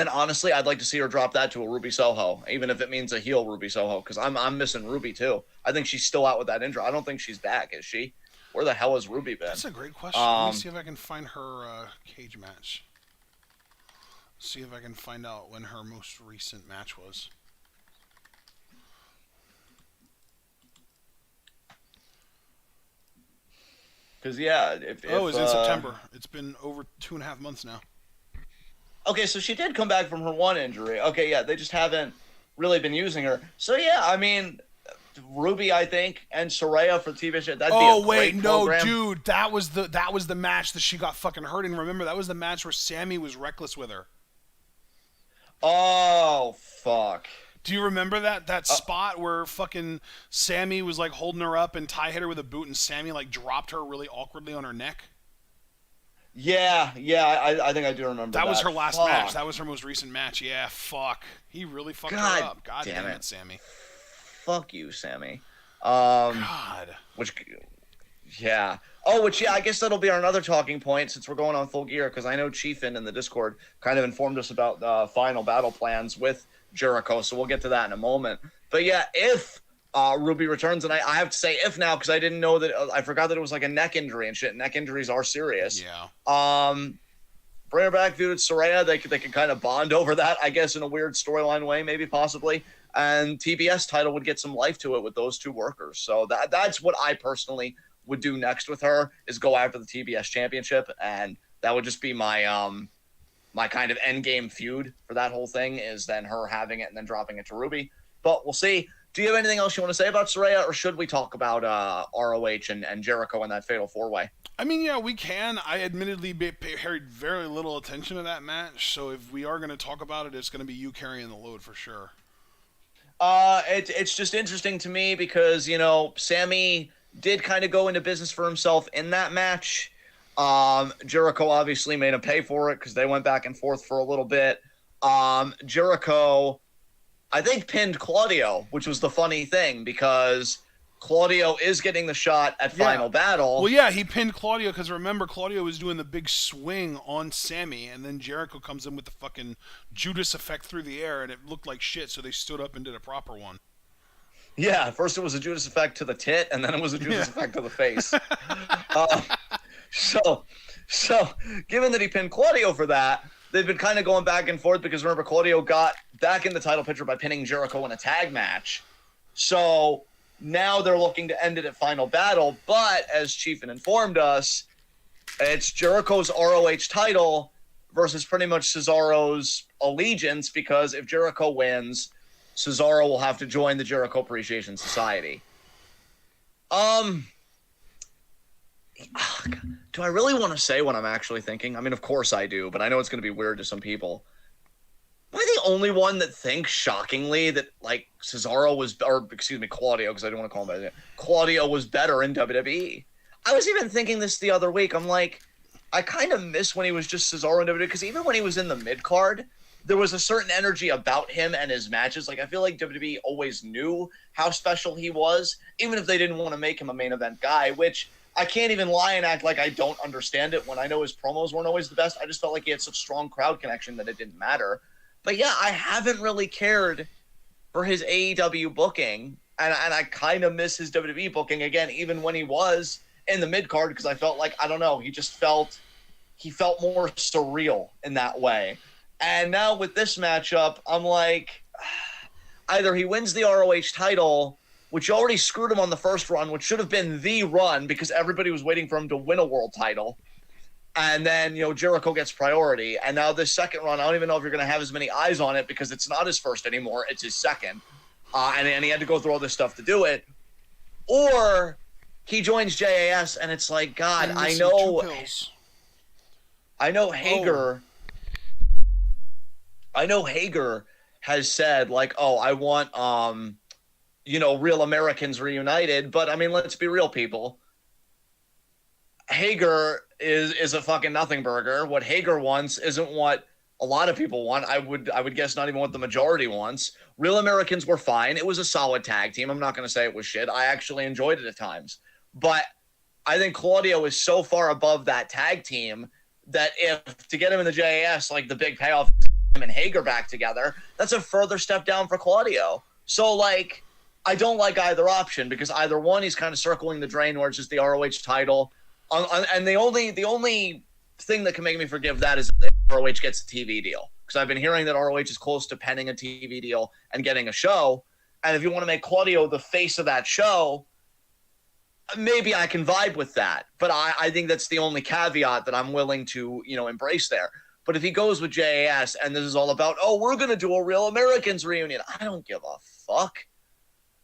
honestly, I'd like to see her drop that to a Ruby Soho, even if it means a heel Ruby Soho, because I'm missing Ruby too. I think she's still out with that injury. I don't think she's back, is she? Where the hell has Ruby been? That's a great question. Let me see if I can find her cage match. See if I can find out when her most recent match was. Because it's in September. It's been over 2.5 months now. Okay, so she did come back from her one injury. Okay, yeah, they just haven't really been using her. So yeah, I mean, Ruby, I think, and Saraya for TV shit. That'd be a great program. Dude, that was the match that she got fucking hurt in. Remember, that was the match where Sammy was reckless with her. Oh fuck. Do you remember that spot where fucking Sammy was like holding her up and Ty hit her with a boot and Sammy like dropped her really awkwardly on her neck? Yeah, I think I do remember that. That was her last match. That was her most recent match. Yeah, fuck. He really fucked her up. God damn it, Sammy. Fuck you, Sammy. God. Yeah. Oh, I guess that'll be our another talking point since we're going on Full Gear, because I know Chiefin in the Discord kind of informed us about the final battle plans with Jericho, so we'll get to that in a moment. But yeah, if Ruby returns, and I have to say if now, because I didn't know that, I forgot that it was like a neck injury and shit. Neck injuries are serious. Yeah. Bring her back, dude. Saraya, they could kind of bond over that, I guess, in a weird storyline way, maybe, possibly. And TBS title would get some life to it with those two workers. So that's what I personally would do next with her, is go after the TBS championship, and that would just be my my kind of end game feud for that whole thing, is then her having it and then dropping it to Ruby. But we'll see. Do you have anything else you want to say about Saraya, or should we talk about ROH and Jericho and that Fatal 4-Way? I mean, yeah, we can. I admittedly paid very little attention to that match, so if we are going to talk about it, it's going to be you carrying the load for sure. It's just interesting to me because, Sammy did kind of go into business for himself in that match. Jericho obviously made him pay for it because they went back and forth for a little bit. Jericho, I think, pinned Claudio, which was the funny thing because Claudio is getting the shot at Final Battle. Well, yeah, he pinned Claudio because remember, Claudio was doing the big swing on Sammy, and then Jericho comes in with the fucking Judas effect through the air, and it looked like shit, so they stood up and did a proper one. Yeah, first it was a Judas effect to the tit, and then it was a Judas effect to the face. So, given that he pinned Claudio for that, they've been kind of going back and forth because remember, Claudio got back in the title picture by pinning Jericho in a tag match. So now they're looking to end it at Final Battle, but as Chiefin informed us, it's Jericho's ROH title versus pretty much Cesaro's allegiance, because if Jericho wins, Cesaro will have to join the Jericho Appreciation Society. Do I really want to say what I'm actually thinking? I mean, of course I do, but I know it's going to be weird to some people. Am I the only one that thinks, shockingly, that, like, Claudio, because I don't want to call him by that. Claudio was better in WWE? I was even thinking this the other week. I'm like, I kind of miss when he was just Cesaro in WWE, because even when he was in the mid-card, there was a certain energy about him and his matches. Like, I feel like WWE always knew how special he was, even if they didn't want to make him a main event guy, which I can't even lie and act like I don't understand it when I know his promos weren't always the best. I just felt like he had such strong crowd connection that it didn't matter. But yeah, I haven't really cared for his AEW booking, and I kind of miss his WWE booking again, even when he was in the mid-card, because I felt like, I don't know, he felt more surreal in that way. And now with this matchup, I'm like, either he wins the ROH title, which already screwed him on the first run, which should have been the run because everybody was waiting for him to win a world title. And then, Jericho gets priority. And now this second run, I don't even know if you're going to have as many eyes on it because it's not his first anymore. It's his second. And he had to go through all this stuff to do it. Or he joins JAS and it's like, God, I know Hager. I know Hager has said, like, oh, I want, real Americans reunited. But, I mean, let's be real, people. Hager is a fucking nothing burger. What Hager wants isn't what a lot of people want. I would guess not even what the majority wants. Real Americans were fine. It was a solid tag team. I'm not going to say it was shit. I actually enjoyed it at times. But I think Claudio is so far above that tag team that if to get him in the JAS, like the big payoff is him and Hager back together, that's a further step down for Claudio. So like, I don't like either option because either one, he's kind of circling the drain where it's just the ROH title. And the only thing that can make me forgive that is if ROH gets a TV deal. Because I've been hearing that ROH is close to penning a TV deal and getting a show. And if you want to make Claudio the face of that show, maybe I can vibe with that. But I think that's the only caveat that I'm willing to, embrace there. But if he goes with JAS and this is all about, oh, we're going to do a Real Americans reunion, I don't give a fuck.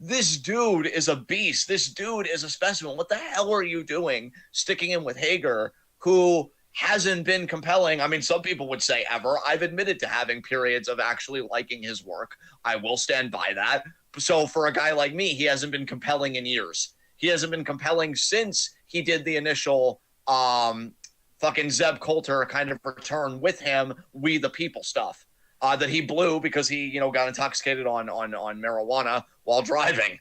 This dude is a beast. This dude is a specimen. What the hell are you doing sticking him with Hager, who hasn't been compelling? I mean, some people would say ever. I've admitted to having periods of actually liking his work. I will stand by that. So for a guy like me, he hasn't been compelling in years. He hasn't been compelling since he did the initial fucking Zeb Coulter kind of return with him, We the People stuff. That he blew because he, got intoxicated on marijuana while driving.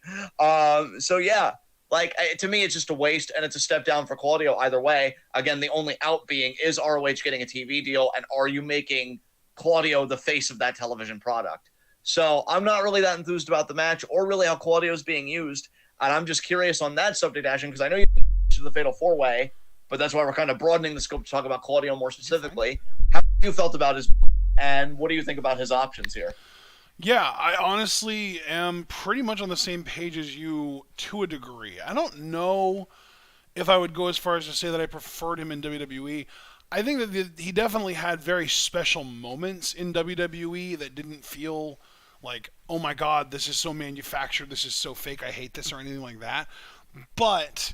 So yeah, like to me, it's just a waste and it's a step down for Claudio either way. Again, the only out being is ROH getting a TV deal, and are you making Claudio the face of that television product? So I'm not really that enthused about the match or really how Claudio's being used, and I'm just curious on that subject, Ashton, because I know you mentioned the Fatal 4-Way, but that's why we're kind of broadening the scope to talk about Claudio more specifically. How have you felt about his? And what do you think about his options here? Yeah, I honestly am pretty much on the same page as you to a degree. I don't know if I would go as far as to say that I preferred him in WWE. I think that he definitely had very special moments in WWE that didn't feel like, oh my god, this is so manufactured, this is so fake, I hate this, or anything like that. But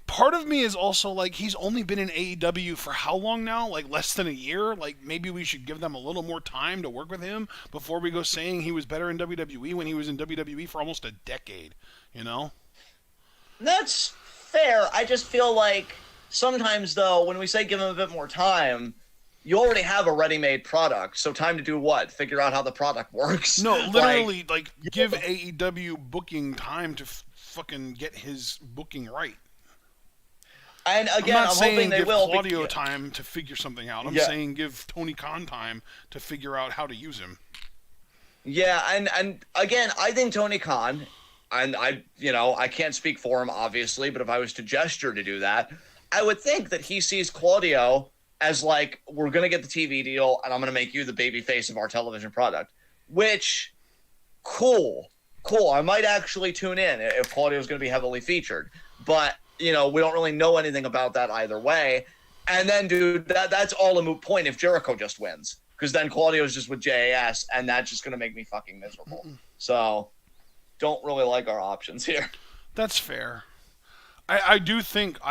part of me is also like, he's only been in AEW for how long now? Like less than a year? Like maybe we should give them a little more time to work with him before we go saying he was better in WWE when he was in WWE for almost a decade, That's fair. I just feel like sometimes, though, when we say give him a bit more time, you already have a ready-made product. So time to do what? Figure out how the product works? No, literally, give AEW booking time to fucking get his booking right. And again, I'm hoping they will. Give Claudio time to figure something out. I'm saying give Tony Khan time to figure out how to use him. Yeah, and again, I think Tony Khan, and I can't speak for him, obviously, but if I was to gesture to do that, I would think that he sees Claudio as like, we're going to get the TV deal, and I'm going to make you the baby face of our television product, which, cool. I might actually tune in if Claudio's going to be heavily featured, but we don't really know anything about that either way. And then, dude, that's all a moot point if Jericho just wins. Because then Claudio's just with JAS, and that's just going to make me fucking miserable. So, don't really like our options here. That's fair. I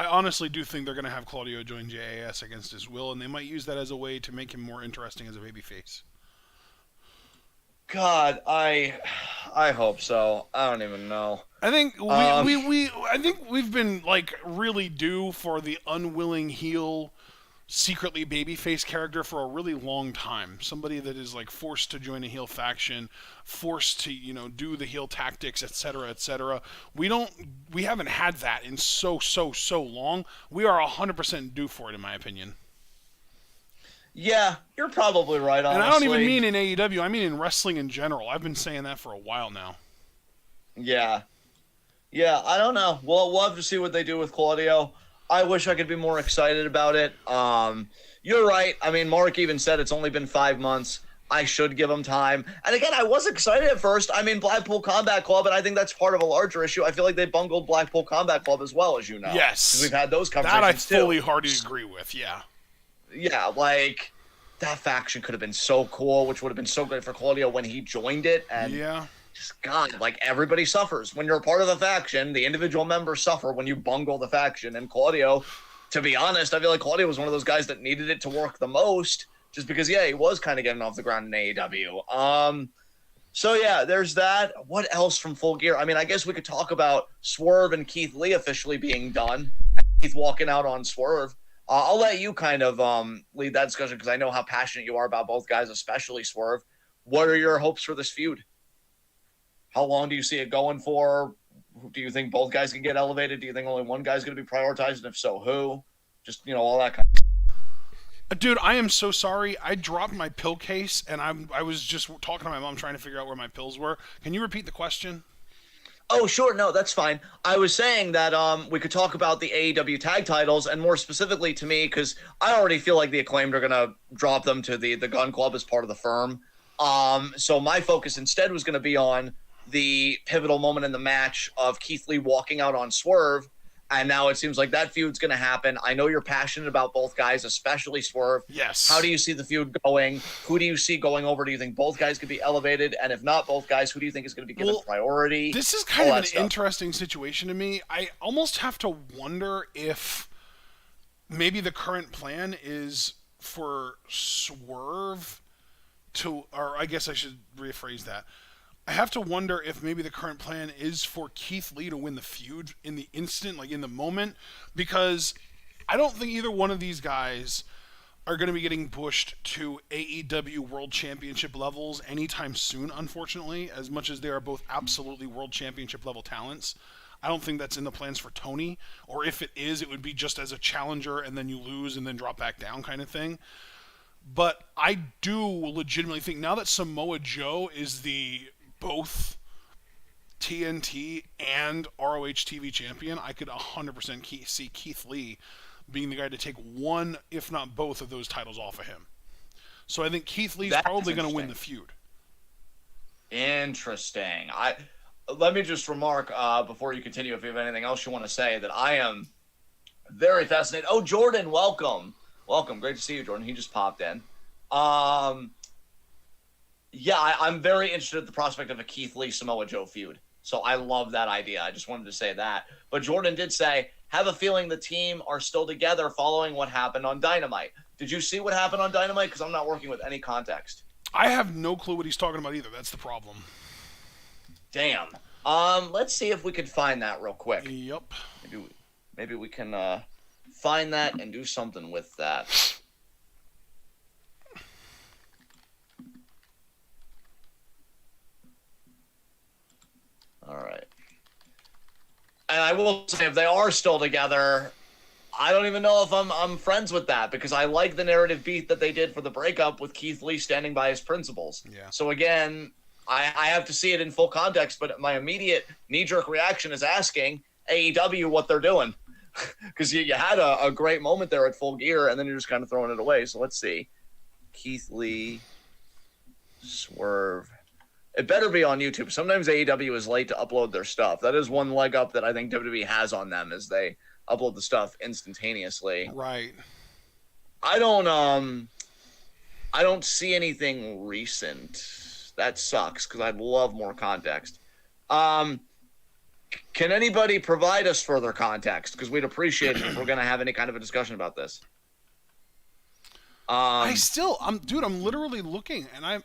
honestly do think they're going to have Claudio join JAS against his will, and they might use that as a way to make him more interesting as a babyface. God, I hope so. I don't even know. I think I think we've been like really due for the unwilling heel, secretly babyface character for a really long time. Somebody that is like forced to join a heel faction, forced to do the heel tactics, etc., etc. We haven't had that in so long. We are 100% due for it, in my opinion. Yeah, you're probably right, honestly. And I don't even mean in AEW. I mean in wrestling in general. I've been saying that for a while now. Yeah, I don't know. We'll have to see what they do with Claudio. I wish I could be more excited about it. You're right. I mean, Mark even said it's only been 5 months. I should give him time. And again, I was excited at first. I mean, Blackpool Combat Club, and I think that's part of a larger issue. I feel like they bungled Blackpool Combat Club as well, as you know. Yes. We've had those conversations that I fully heartily agree with, yeah. Yeah, like, that faction could have been so cool, which would have been so great for Claudio when he joined it. And just, God, like, everybody suffers. When you're a part of the faction, the individual members suffer when you bungle the faction. And Claudio, to be honest, I feel like Claudio was one of those guys that needed it to work the most, just because, he was kind of getting off the ground in AEW. So, yeah, there's that. What else from Full Gear? I mean, I guess we could talk about Swerve and Keith Lee officially being done. Keith walking out on Swerve. I'll let you kind of lead that discussion because I know how passionate you are about both guys, especially Swerve. What are your hopes for this feud? How long do you see it going for? Do you think both guys can get elevated? Do you think only one guy's going to be prioritized? And if so, who? Just, all that kind of. Dude, I am so sorry. I dropped my pill case, and I was just talking to my mom trying to figure out where my pills were. Can you repeat the question? Oh, sure. No, that's fine. I was saying that we could talk about the AEW tag titles, and more specifically to me, because I already feel like the Acclaimed are going to drop them to the Gun Club as part of the firm. So my focus instead was going to be on the pivotal moment in the match of Keith Lee walking out on Swerve, and now it seems like that feud's going to happen. I know you're passionate about both guys, especially Swerve. Yes. How do you see the feud going? Who do you see going over? Do you think both guys could be elevated? And if not both guys, who do you think is going to be given priority? This is kind of an interesting situation to me. I almost have to wonder if maybe the current plan is for Swerve to, or I guess I should rephrase that. I have to wonder if maybe the current plan is for Keith Lee to win the feud in the instant, like in the moment, because I don't think either one of these guys are going to be getting pushed to AEW World Championship levels anytime soon, unfortunately, as much as they are both absolutely World Championship level talents. I don't think that's in the plans for Tony, or if it is, it would be just as a challenger and then you lose and then drop back down kind of thing. But I do legitimately think now that Samoa Joe is the both TNT and ROH TV champion, I could 100% see Keith Lee being the guy to take one, if not both, of those titles off of him. So I think Keith Lee's probably going to win the feud. Interesting. Let me just remark before you continue, if you have anything else you want to say, that I am very fascinated. Oh, Jordan, welcome. Welcome. Great to see you, Jordan. He just popped in. Yeah, I'm very interested in the prospect of a Keith Lee Samoa Joe feud. So I love that idea. I just wanted to say that. But Jordan did say, have a feeling the team are still together following what happened on Dynamite. Did you see what happened on Dynamite? Because I'm not working with any context. I have no clue what he's talking about either. That's the problem. Damn. Let's see if we can find that real quick. Yep. Maybe we can find that and do something with that. All right. And I will say, if they are still together, I don't even know if I'm friends with that, because I like the narrative beat that they did for the breakup with Keith Lee standing by his principles. Yeah. So again, I have to see it in full context, but my immediate knee-jerk reaction is asking AEW what they're doing. Because you had a great moment there at Full Gear, and then you're just kind of throwing it away. So let's see. Keith Lee, Swerve. It better be on YouTube. Sometimes AEW is late to upload their stuff. That is one leg up that I think WWE has on them, is they upload the stuff instantaneously. Right. I don't see anything recent. That sucks, because I'd love more context. Can anybody provide us further context? Because we'd appreciate it if we're going to have any kind of a discussion about this. I'm literally looking, and I'm...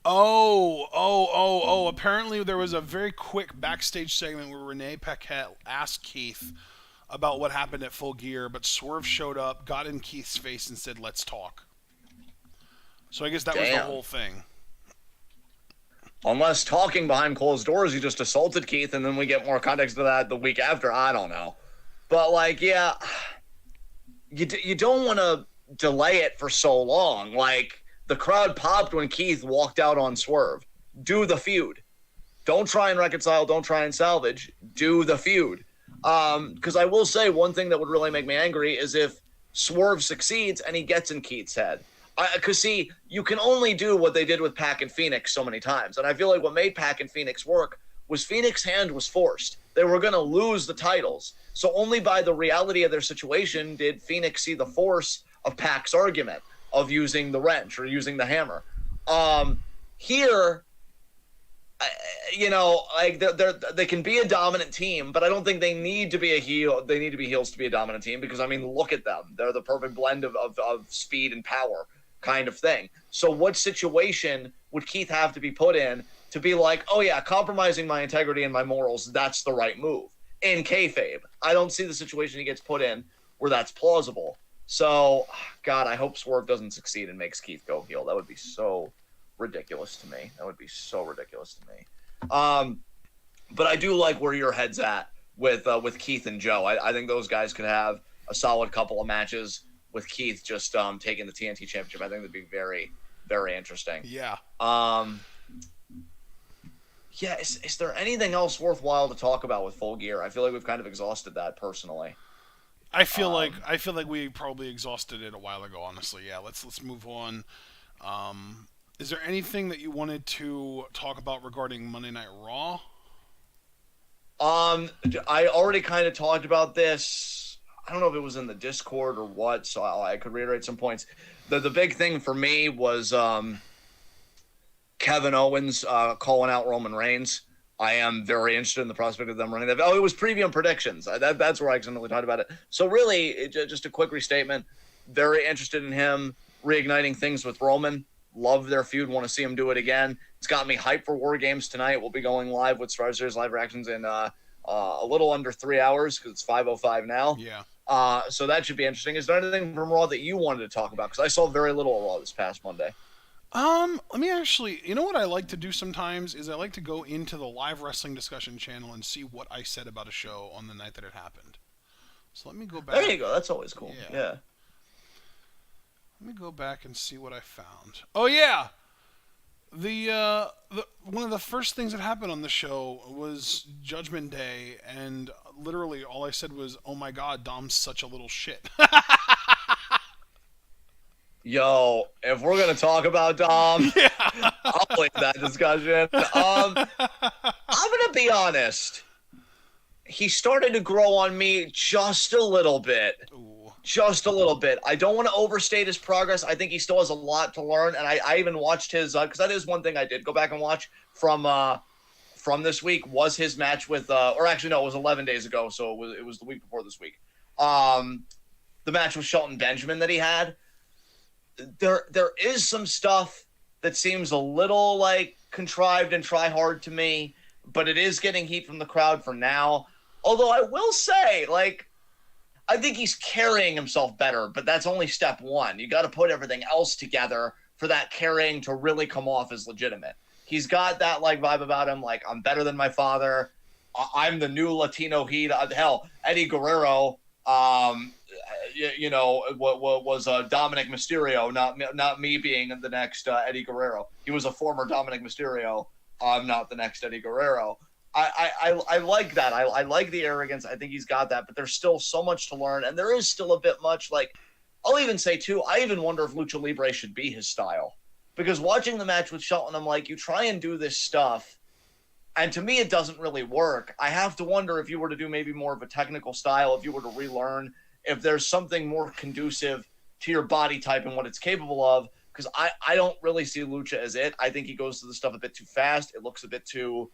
Oh. Apparently there was a very quick backstage segment where Renee Paquette asked Keith about what happened at Full Gear, but Swerve showed up, got in Keith's face, and said, "Let's talk." So I guess that was the whole thing. Unless talking behind closed doors, you just assaulted Keith, and then we get more context to that the week after. I don't know. But, yeah, you don't want to delay it for so long. The crowd popped when Keith walked out on Swerve. Do the feud. Don't try and reconcile. Don't try and salvage. Do the feud. Because I will say, one thing that would really make me angry is if Swerve succeeds and he gets in Keith's head. Because, see, you can only do what they did with Pac and Phoenix so many times. And I feel like what made Pac and Phoenix work was Phoenix's hand was forced. They were going to lose the titles. So only by the reality of their situation did Phoenix see the force of Pac's argument of using the wrench or using the hammer. Here, they can be a dominant team, but I don't think they need to be a heel. They need to be heels to be a dominant team, because, look at them. They're the perfect blend of speed and power kind of thing. So what situation would Keith have to be put in to be like, oh yeah, compromising my integrity and my morals, that's the right move? In kayfabe, I don't see the situation he gets put in where that's plausible. So, God, I hope Swerve doesn't succeed and makes Keith go heel. That would be so ridiculous to me. But I do like where your head's at with Keith and Joe. I think those guys could have a solid couple of matches with Keith just taking the TNT Championship. I think that'd be very, very interesting. Yeah. Yeah, is there anything else worthwhile to talk about with Full Gear? I feel like we've kind of exhausted that personally. I feel like we probably exhausted it a while ago, honestly. Yeah, let's move on. Is there anything that you wanted to talk about regarding Monday Night Raw? I already kind of talked about this. I don't know if it was in the Discord or what, so I could reiterate some points. The big thing for me was Kevin Owens calling out Roman Reigns. I am very interested in the prospect of them running that. Oh, it was preview and predictions. That's where I accidentally talked about it. So really, just a quick restatement. Very interested in him reigniting things with Roman. Love their feud. Want to see him do it again. It's got me hyped for War Games tonight. We'll be going live with Star Series live reactions in a little under 3 hours because it's 5:05 now. Yeah. So that should be interesting. Is there anything from Raw that you wanted to talk about? Because I saw very little of Raw this past Monday. Let me actually, you know what I like to do sometimes is I like to go into the live wrestling discussion channel and see what I said about a show on the night that it happened. So let me go back. There you go. That's always cool. Yeah. Let me go back and see what I found. Oh yeah, the one of the first things that happened on the show was Judgment Day, and literally all I said was, "Oh my God, Dom's such a little shit." Yo, if we're gonna talk about Dom, Yeah. I'll leave that discussion. I'm gonna be honest. He started to grow on me just a little bit. Ooh. Just a little bit. I don't want to overstate his progress. I think he still has a lot to learn. And I even watched his because that is one thing I did go back and watch from this week was his match with or actually no, it was 11 days ago, so it was the week before this week. The match with Shelton Benjamin that he had. There is some stuff that seems a little like contrived and try hard to me, but it is getting heat from the crowd for now. Although I will say, like, I think he's carrying himself better, but that's only step one. You got to put everything else together for that carrying to really come off as legitimate. He's got that like vibe about him, like I'm better than my father. I'm the new Latino Heat. Hell, Eddie Guerrero. What was Dominic Mysterio, not me being the next Eddie Guerrero. He was a former Dominic Mysterio. I'm not the next Eddie Guerrero. I like that. I like the arrogance. I think he's got that, but there's still so much to learn, and there is still a bit much. Like, I'll even say too, I even wonder if Lucha Libre should be his style, because watching the match with Shelton, I'm like, you try and do this stuff, and to me it doesn't really work. I have to wonder if you were to do maybe more of a technical style, if you were to relearn, if there's something more conducive to your body type and what it's capable of, because I don't really see Lucha as it. I think he goes to the stuff a bit too fast. It looks a bit too,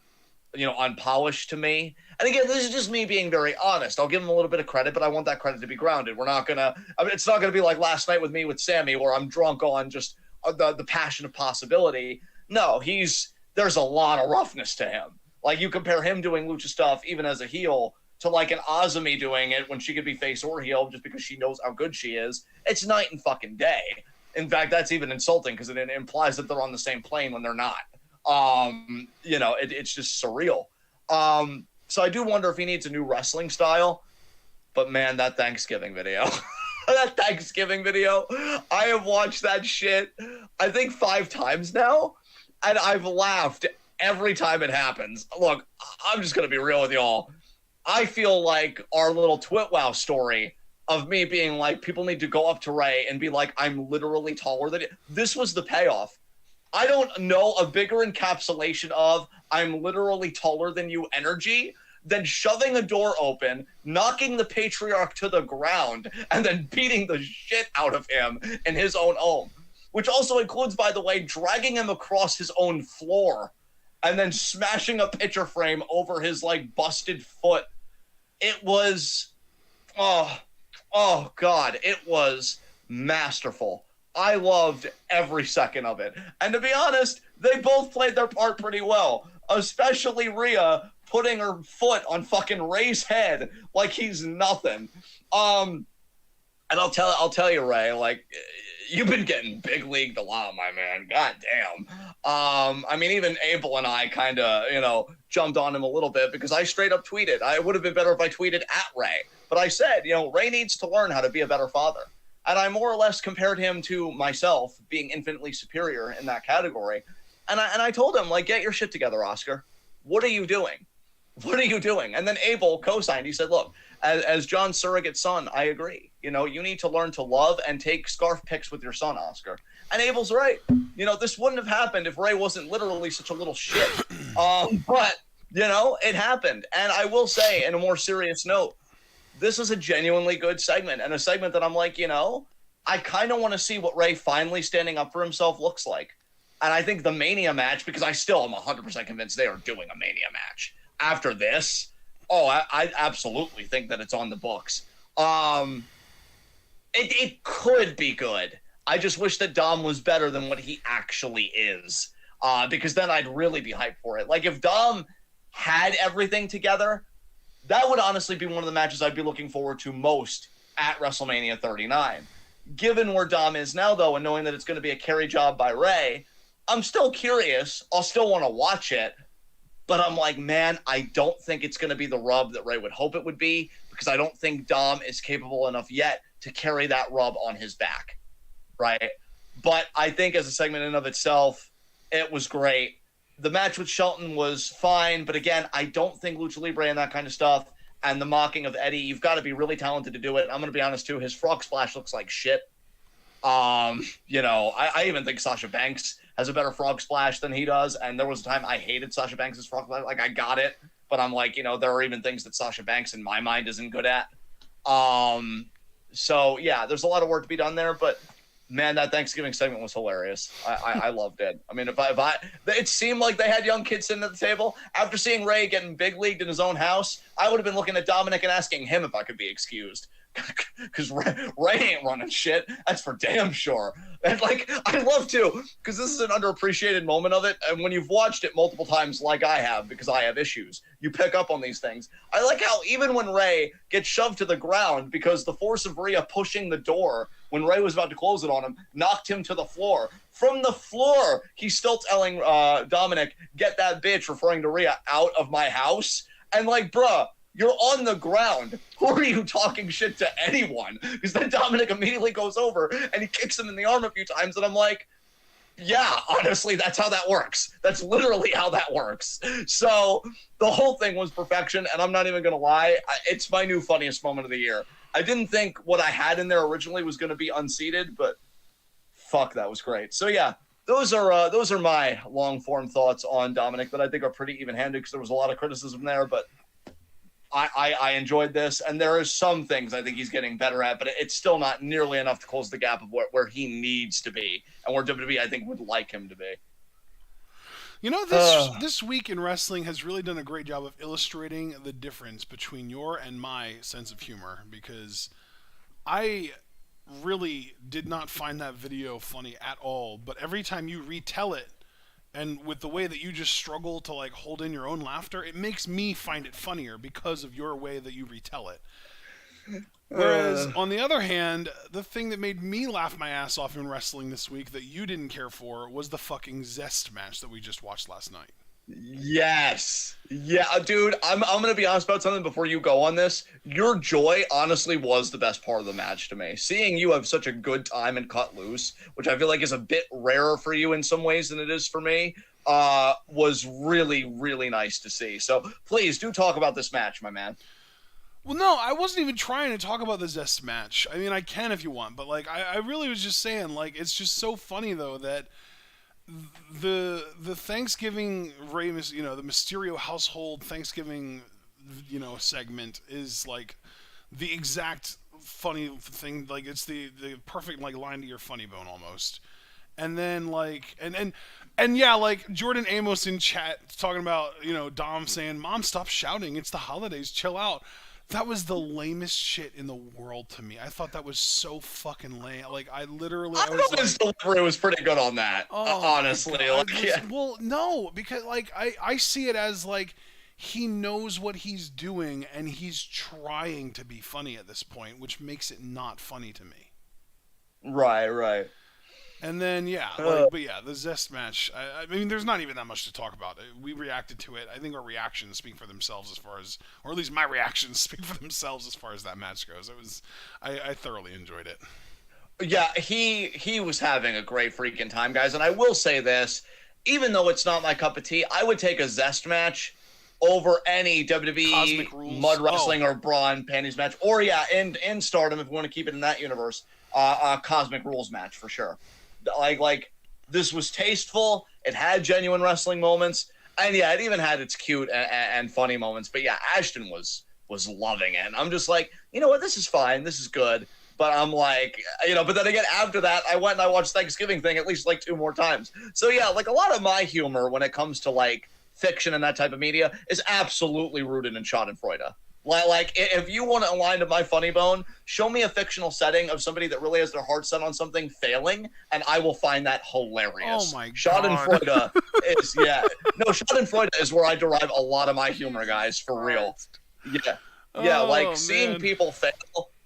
unpolished to me. And again, this is just me being very honest. I'll give him a little bit of credit, but I want that credit to be grounded. It's not going to be like last night with me with Sammy where I'm drunk on just the passion of possibility. No, there's a lot of roughness to him. Like, you compare him doing Lucha stuff, even as a heel, to like an Azumi doing it when she could be face or heel just because she knows how good she is. It's night and fucking day. In fact, that's even insulting because it implies that they're on the same plane when they're not. It's just surreal. So I do wonder if he needs a new wrestling style. But man, that Thanksgiving video. I have watched that shit, I think 5 times now. And I've laughed every time it happens. Look, I'm just going to be real with y'all. I feel like our little TWitWoW story of me being like, people need to go up to Ray and be like, I'm literally taller than you. This was the payoff. I don't know a bigger encapsulation of I'm literally taller than you energy than shoving a door open, knocking the patriarch to the ground, and then beating the shit out of him in his own home. Which also includes, by the way, dragging him across his own floor and then smashing a picture frame over his like busted foot. It was, oh God, it was masterful. I loved every second of it. And to be honest, they both played their part pretty well, especially Rhea putting her foot on fucking Ray's head like he's nothing. And I'll tell you, Ray, like you've been getting big leagued a lot, my man. God damn. I mean, even Abel and I kind of, jumped on him a little bit because I straight up tweeted. I would have been better if I tweeted at Ray, but I said, Ray needs to learn how to be a better father. And I more or less compared him to myself, being infinitely superior in that category. And I told him, like, get your shit together, Oscar. What are you doing? What are you doing? And then Abel co-signed. He said, look, as John's surrogate son, I agree. You need to learn to love and take scarf pics with your son, Oscar. And Abel's right. This wouldn't have happened if Ray wasn't literally such a little shit. But, it happened. And I will say, in a more serious note, this is a genuinely good segment, and a segment that I'm like, I kind of want to see what Ray finally standing up for himself looks like. And I think the Mania match, because I still am 100% convinced they are doing a Mania match after this. Oh, I absolutely think that it's on the books. It could be good. I just wish that Dom was better than what he actually is, because then I'd really be hyped for it. Like, if Dom had everything together, that would honestly be one of the matches I'd be looking forward to most at WrestleMania 39. Given where Dom is now, though, and knowing that it's going to be a carry job by Ray, I'm still curious. I'll still want to watch it. But I'm like, man, I don't think it's going to be the rub that Ray would hope it would be, because I don't think Dom is capable enough yet to carry that rub on his back, right? But I think as a segment in of itself, it was great. The match with Shelton was fine, but again, I don't think Lucha Libre and that kind of stuff, and the mocking of Eddie, you've got to be really talented to do it. I'm going to be honest, too. His frog splash looks like shit. I even think Sasha Banks has a better frog splash than he does, and there was a time I hated Sasha Banks' frog splash. Like, I got it, but I'm like, there are even things that Sasha Banks in my mind isn't good at. So yeah, there's a lot of work to be done there, but man, that Thanksgiving segment was hilarious. I loved it. I mean, it seemed like they had young kids sitting at the table. After seeing Ray getting big leagued in his own house, I would have been looking at Dominic and asking him if I could be excused. Because Ray ain't running shit. That's for damn sure. And like, I love to, because this is an underappreciated moment of it. And when you've watched it multiple times, like I have, because I have issues, you pick up on these things. I like how even when Ray gets shoved to the ground because the force of Rhea pushing the door when Ray was about to close it on him knocked him to the floor. From the floor, he's still telling Dominic, "Get that bitch," referring to Rhea, "out of my house." And like, bruh, you're on the ground. Who are you talking shit to anyone? Because then Dominic immediately goes over and he kicks him in the arm a few times. And I'm like, yeah, honestly, that's how that works. That's literally how that works. So the whole thing was perfection. And I'm not even going to lie. It's my new funniest moment of the year. I didn't think what I had in there originally was going to be unseated, but fuck, that was great. So yeah, those are my long form thoughts on Dominic that I think are pretty even handed, because there was a lot of criticism there, but I enjoyed this, and there are some things I think he's getting better at, but it's still not nearly enough to close the gap of where he needs to be, and where WWE, I think, would like him to be. This week in wrestling has really done a great job of illustrating the difference between your and my sense of humor, because I really did not find that video funny at all, but every time you retell it, and with the way that you just struggle to like hold in your own laughter, it makes me find it funnier because of your way that you retell it. Whereas, on the other hand, the thing that made me laugh my ass off in wrestling this week that you didn't care for was the fucking Zest match that we just watched last night. Yes. Yeah, dude, I'm going to be honest about something before you go on this. Your joy, honestly, was the best part of the match to me. Seeing you have such a good time and cut loose, which I feel like is a bit rarer for you in some ways than it is for me, was really, really nice to see. So please do talk about this match, my man. Well, no, I wasn't even trying to talk about the Zest match. I mean, I can if you want, but like, I really was just saying, like, it's just so funny though that the Thanksgiving the Mysterio household Thanksgiving, segment is like the exact funny thing. Like, it's the perfect like line to your funny bone almost. And then like and yeah, like Jordan Amos in chat talking about Dom saying, "Mom, stop shouting. It's the holidays. Chill out." That was the lamest shit in the world to me. I thought that was so fucking lame. Like, I thought his delivery was pretty good on that, honestly. Well, no, because, like, I see it as, like, he knows what he's doing and he's trying to be funny at this point, which makes it not funny to me. Right, right. And then yeah, Uh, but yeah, the Zest match. I mean, there's not even that much to talk about. We reacted to it. I think our reactions speak for themselves as far as, or at least my reactions speak for themselves as far as that match goes. It was, I thoroughly enjoyed it. yeah, he was having a great freaking time, guys. And I will say this, even though it's not my cup of tea, I would take a Zest match over any Cosmic WWE Rules. mud Oh, wrestling or bra and panties match, or yeah, in Stardom if we want to keep it in that universe, Cosmic Rules match for sure. Like this was tasteful. It had genuine wrestling moments, and yeah, it even had its cute and funny moments. But yeah, Ashton was loving it. And I'm just like, you know what, this is fine, this is good. But I'm like, but then again, after that, I went and I watched Thanksgiving thing at least like 2 more times. So yeah, like a lot of my humor when it comes to like fiction and that type of media is absolutely rooted in Schadenfreude. Like, if you want to align to my funny bone, show me a fictional setting of somebody that really has their heart set on something failing, and I will find that hilarious. oh my god. Schadenfreude is, yeah. No, Schadenfreude is where I derive a lot of my humor, guys, for real. Yeah. Yeah, like, Oh seeing man. people fail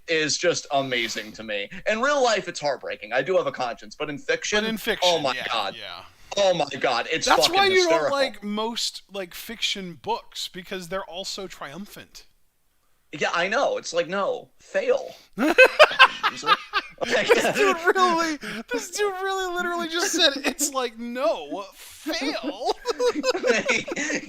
is just amazing to me. In real life, it's heartbreaking. I do have a conscience, but in fiction, But in fiction, oh my yeah, god. yeah. Oh my god, it's That's fucking why you hysterical. don't like most like fiction books because they're all so triumphant. Yeah, I know. It's like, no, fail. This dude really literally just said it's like no, fail.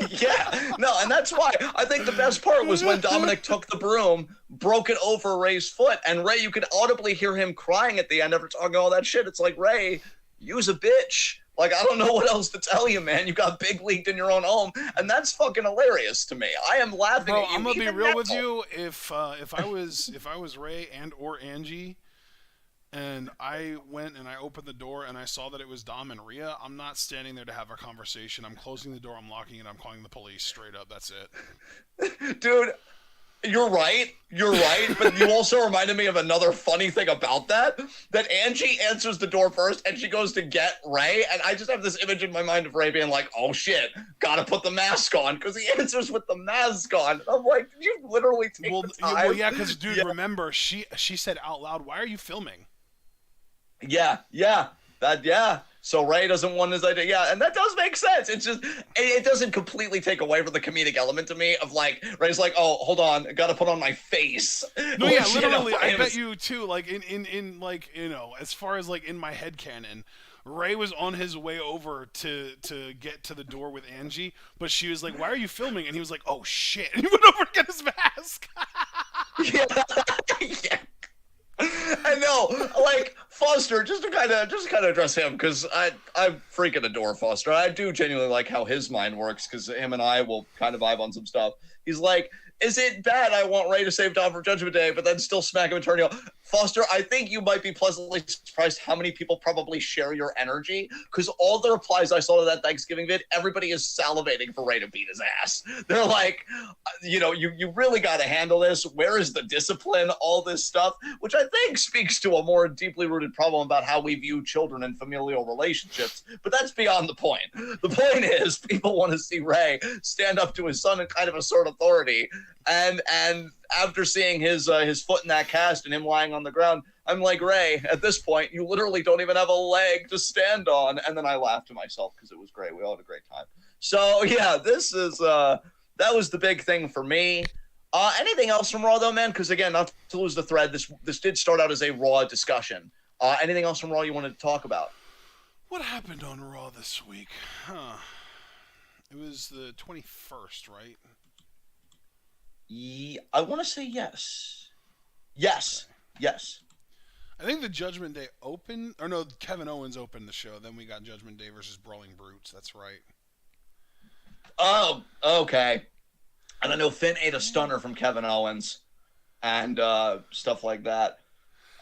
Yeah, no, and that's why I think the best part was when Dominic took the broom, broke it over Ray's foot, and Ray, you could audibly hear him crying at the end after talking all that shit. It's like, Ray, use a bitch. Like, I don't know what else to tell you, man. You got big leagued in your own home, and that's fucking hilarious to me. I am laughing Bro, at you. I'm gonna be even real now. with you. If I was Ray and or Angie, and I went and I opened the door and I saw that it was Dom and Rhea, I'm not standing there to have a conversation. I'm closing the door, I'm locking it, I'm calling the police straight up. That's it. Dude, you're right. You're right. But you also reminded me of another funny thing about that. That Angie answers the door first and she goes to get Ray. And I just have this image in my mind of Ray being like, oh shit, gotta put the mask on. Because he answers with the mask on. And I'm like, did you literally take the time? Well, yeah, because dude, Yeah. remember she said out loud, "Why are you filming?" Yeah. So Ray doesn't want his idea. Yeah, and that does make sense. It's just it doesn't completely take away from the comedic element to me of like Ray's like, oh, hold on, gotta put on my face. No, yeah, Which, you know, literally. I bet is- you too. Like in like as far as like in my head canon, Ray was on his way over to get to the door with Angie, but she was like, "Why are you filming?" And he was like, "Oh shit!" And he went over to get his mask. Yeah. Yeah. I know, like Foster, just to kind of address him because I freaking adore Foster. I do genuinely like how his mind works because him and I will kind of vibe on some stuff. He's like, is it bad I want Ray to save Dom for Judgment Day, but then still smack him and turn heel? Foster, I think you might be pleasantly surprised how many people probably share your energy because all the replies I saw to that Thanksgiving vid, everybody is salivating for Ray to beat his ass. They're like, you really got to handle this. Where is the discipline? All this stuff, which I think speaks to a more deeply rooted problem about how we view children and familial relationships. But that's beyond the point. The point is people want to see Ray stand up to his son and kind of assert authority. And after seeing his foot in that cast and him lying on the ground, I'm like, Ray, at this point, you literally don't even have a leg to stand on. And then I laughed to myself because it was great. We all had a great time. So yeah, this is that was the big thing for me. Anything else from Raw though, man? Because again, not to lose the thread, this did start out as a Raw discussion. Anything else from Raw you wanted to talk about? What happened on Raw this week? Huh? It was the 21st, right? I want to say yes. Yes. Okay. Yes. I think the Judgment Day opened, or no, Kevin Owens opened the show. Then we got Judgment Day versus Brawling Brutes. That's right. Oh, okay. And I know Finn ate a stunner from Kevin Owens and stuff like that.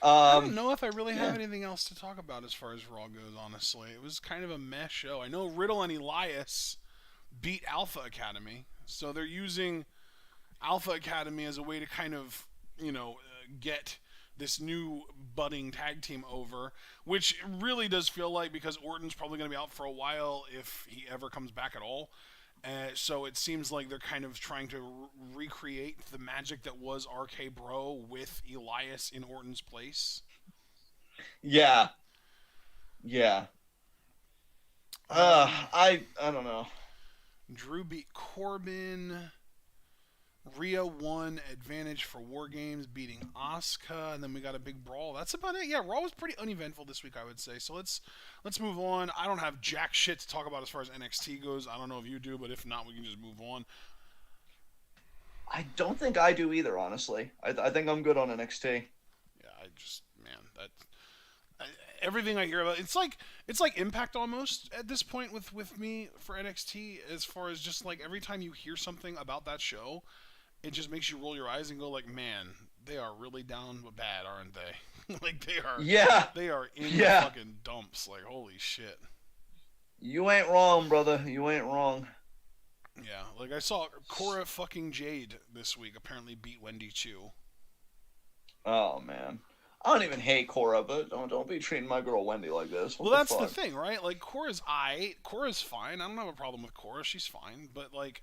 I don't know if I really have anything else to talk about as far as Raw goes, honestly. It was kind of a mess show. I know Riddle and Elias beat Alpha Academy, so they're using Alpha Academy as a way to kind of, get this new budding tag team over, which really does feel like because Orton's probably going to be out for a while if he ever comes back at all. So it seems like they're kind of trying to recreate the magic that was RK Bro with Elias in Orton's place. Yeah, yeah. Um, I don't know. Drew beat Corbin. Rhea won advantage for War Games, beating Asuka, and then we got a big brawl. That's about it. Yeah, Raw was pretty uneventful this week, I would say. So let's move on. I don't have jack shit to talk about as far as NXT goes. I don't know if you do, but if not, we can just move on. I don't think I do either, honestly. I think I'm good on NXT. Yeah, everything I hear about it's like Impact almost at this point with me for NXT, as far as just like every time you hear something about that show, it just makes you roll your eyes and go like, man, they are really down bad, aren't they? Like Yeah, they are in the yeah. fucking dumps. Like, holy shit. You ain't wrong, brother. You ain't wrong. Yeah, like I saw Cora fucking Jade this week apparently beat Wendy Chu. Oh man. I don't even hate Cora, but don't be treating my girl Wendy like this. What Well, that's fuck? the thing, right? Like Cora's fine. I don't have a problem with Cora. She's fine, but like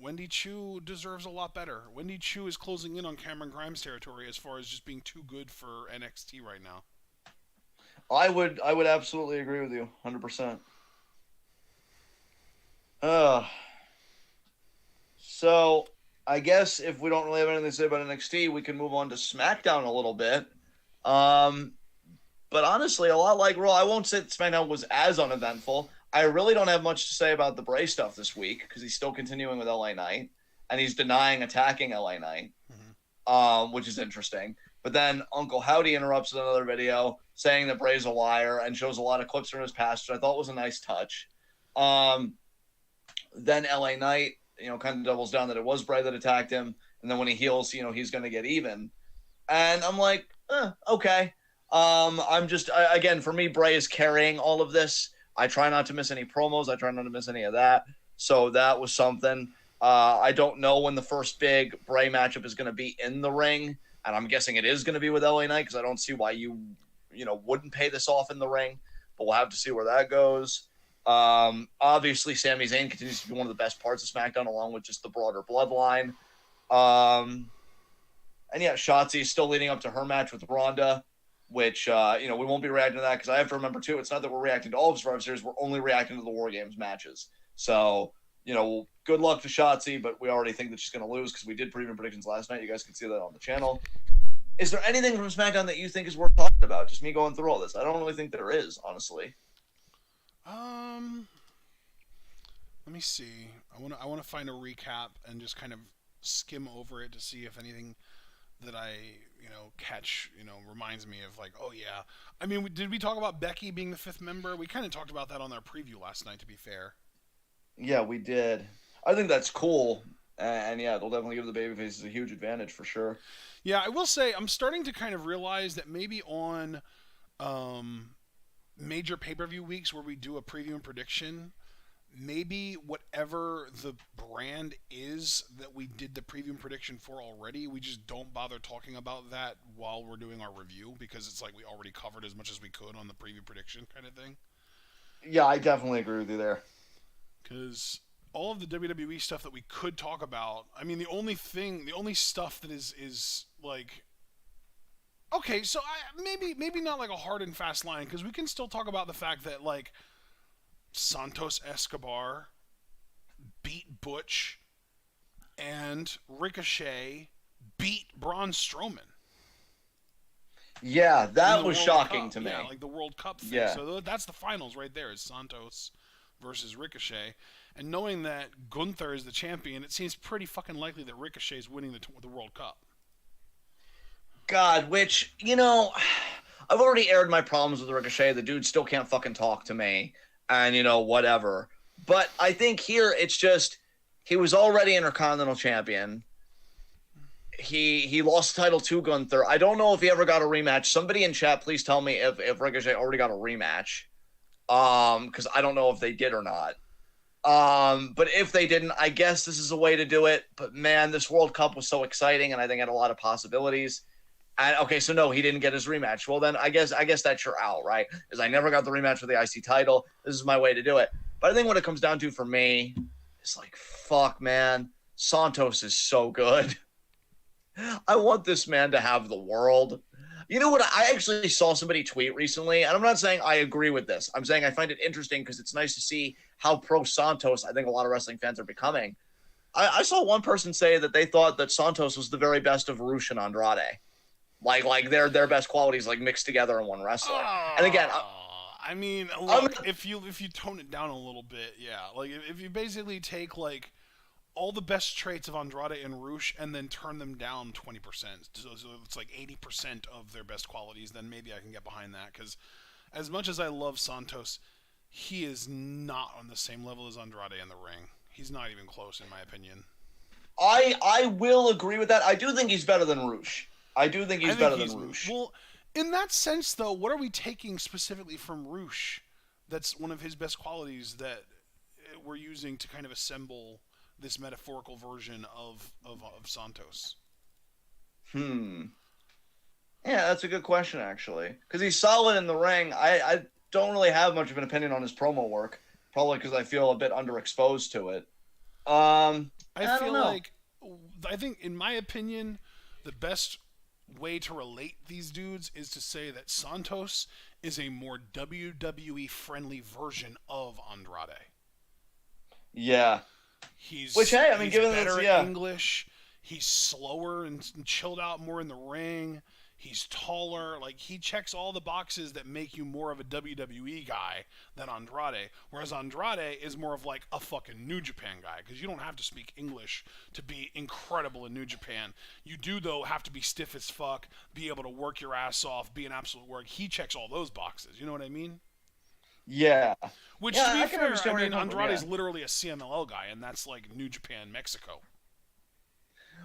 Wendy Chu deserves a lot better. Wendy Chu is closing in on Cameron Grimes territory as far as just being too good for NXT right now. I would absolutely agree with you, 100%. Uh, so I guess if we don't really have anything to say about NXT, we can move on to SmackDown a little bit. Um, but honestly, a lot like Raw, I won't say that SmackDown was as uneventful. I really don't have much to say about the Bray stuff this week because he's still continuing with LA Knight and he's denying attacking LA Knight, which is interesting. But then Uncle Howdy interrupts with another video saying that Bray's a liar and shows a lot of clips from his past, which I thought was a nice touch. Then LA Knight, kind of doubles down that it was Bray that attacked him. And then when he heals, he's going to get even. And I'm like, okay. Again, for me, Bray is carrying all of this. I try not to miss any promos. I try not to miss any of that. So that was something. I don't know when the first big Bray matchup is going to be in the ring. And I'm guessing it is going to be with LA Knight because I don't see why you wouldn't pay this off in the ring. But we'll have to see where that goes. Obviously, Sami Zayn continues to be one of the best parts of SmackDown, along with just the broader bloodline. And yeah, Shotzi is still leading up to her match with Ronda, which, we won't be reacting to that because I have to remember, too, it's not that we're reacting to all of Survivor Series. We're only reacting to the War Games matches. So, good luck to Shotzi, but we already think that she's going to lose because we did preview predictions last night. You guys can see that on the channel. Is there anything from SmackDown that you think is worth talking about? Just me going through all this. I don't really think there is, honestly. Let me see. I want to find a recap and just kind of skim over it to see if anything that I catch reminds me of like, oh yeah. I mean, did we talk about Becky being the 5th member? We kind of talked about that on our preview last night, to be fair. Yeah, we did. I think that's cool. And yeah, they'll definitely give the babyfaces a huge advantage for sure. Yeah, I will say I'm starting to kind of realize that maybe on major pay-per-view weeks where we do a preview and prediction, maybe whatever the brand is that we did the preview and prediction for already, we just don't bother talking about that while we're doing our review because it's like we already covered as much as we could on the preview prediction kind of thing. Yeah, I definitely agree with you there. Because all of the WWE stuff that we could talk about, I mean, the only stuff that is like, okay, so maybe not like a hard and fast line, because we can still talk about the fact that like Santos Escobar beat Butch and Ricochet beat Braun Strowman. Yeah, that was shocking to me. Yeah, like the World Cup thing. Yeah. So that's the finals right there, is Santos versus Ricochet. And knowing that Gunther is the champion, it seems pretty fucking likely that Ricochet is winning the World Cup. God, which, I've already aired my problems with Ricochet. The dude still can't fucking talk to me. And, whatever. But I think here it's just, he was already Intercontinental Champion. He lost the title to Gunther. I don't know if he ever got a rematch. Somebody in chat, please tell me if Ricochet already got a rematch. Because I don't know if they did or not. But if they didn't, I guess this is a way to do it. But man, this World Cup was so exciting, and I think had a lot of possibilities. And okay, so no, he didn't get his rematch. Well, then I guess that's your out, right? Because I never got the rematch for the IC title. This is my way to do it. But I think what it comes down to for me, It's like, fuck, man. Santos is so good. I want this man to have the world. You know what? I actually saw somebody tweet recently, and I'm not saying I agree with this. I'm saying I find it interesting because it's nice to see how pro Santos I think a lot of wrestling fans are becoming. I saw one person say that they thought that Santos was the very best of Rush and Andrade. Like their best qualities like mixed together in one wrestler. And again, I mean, look, if you tone it down a little bit, yeah, like if you basically take like all the best traits of Andrade and Rush and then turn them down 20%, so it's like 80% of their best qualities, then maybe I can get behind that. Because as much as I love Santos, he is not on the same level as Andrade in the ring. He's not even close, in my opinion. I will agree with that. I do think he's better than Rush. I do think he's better than Rush. Well, in that sense, though, what are we taking specifically from Rush that's one of his best qualities that we're using to kind of assemble this metaphorical version of Santos? Yeah, that's a good question, actually. Because he's solid in the ring. I don't really have much of an opinion on his promo work, probably because I feel a bit underexposed to it. I feel like, I think, in my opinion, the best way to relate these dudes is to say that Santos is a more WWE friendly version of Andrade. Yeah. He's given better this, English. He's slower and chilled out more in the ring. He's taller. Like, he checks all the boxes that make you more of a WWE guy than Andrade. Whereas Andrade is more of like a fucking New Japan guy, because you don't have to speak English to be incredible in New Japan. You do, though, have to be stiff as fuck, be able to work your ass off, be an absolute work. He checks all those boxes. You know what I mean? Yeah. Which, to be fair, I mean, Andrade's literally a CMLL guy, and that's like New Japan, Mexico.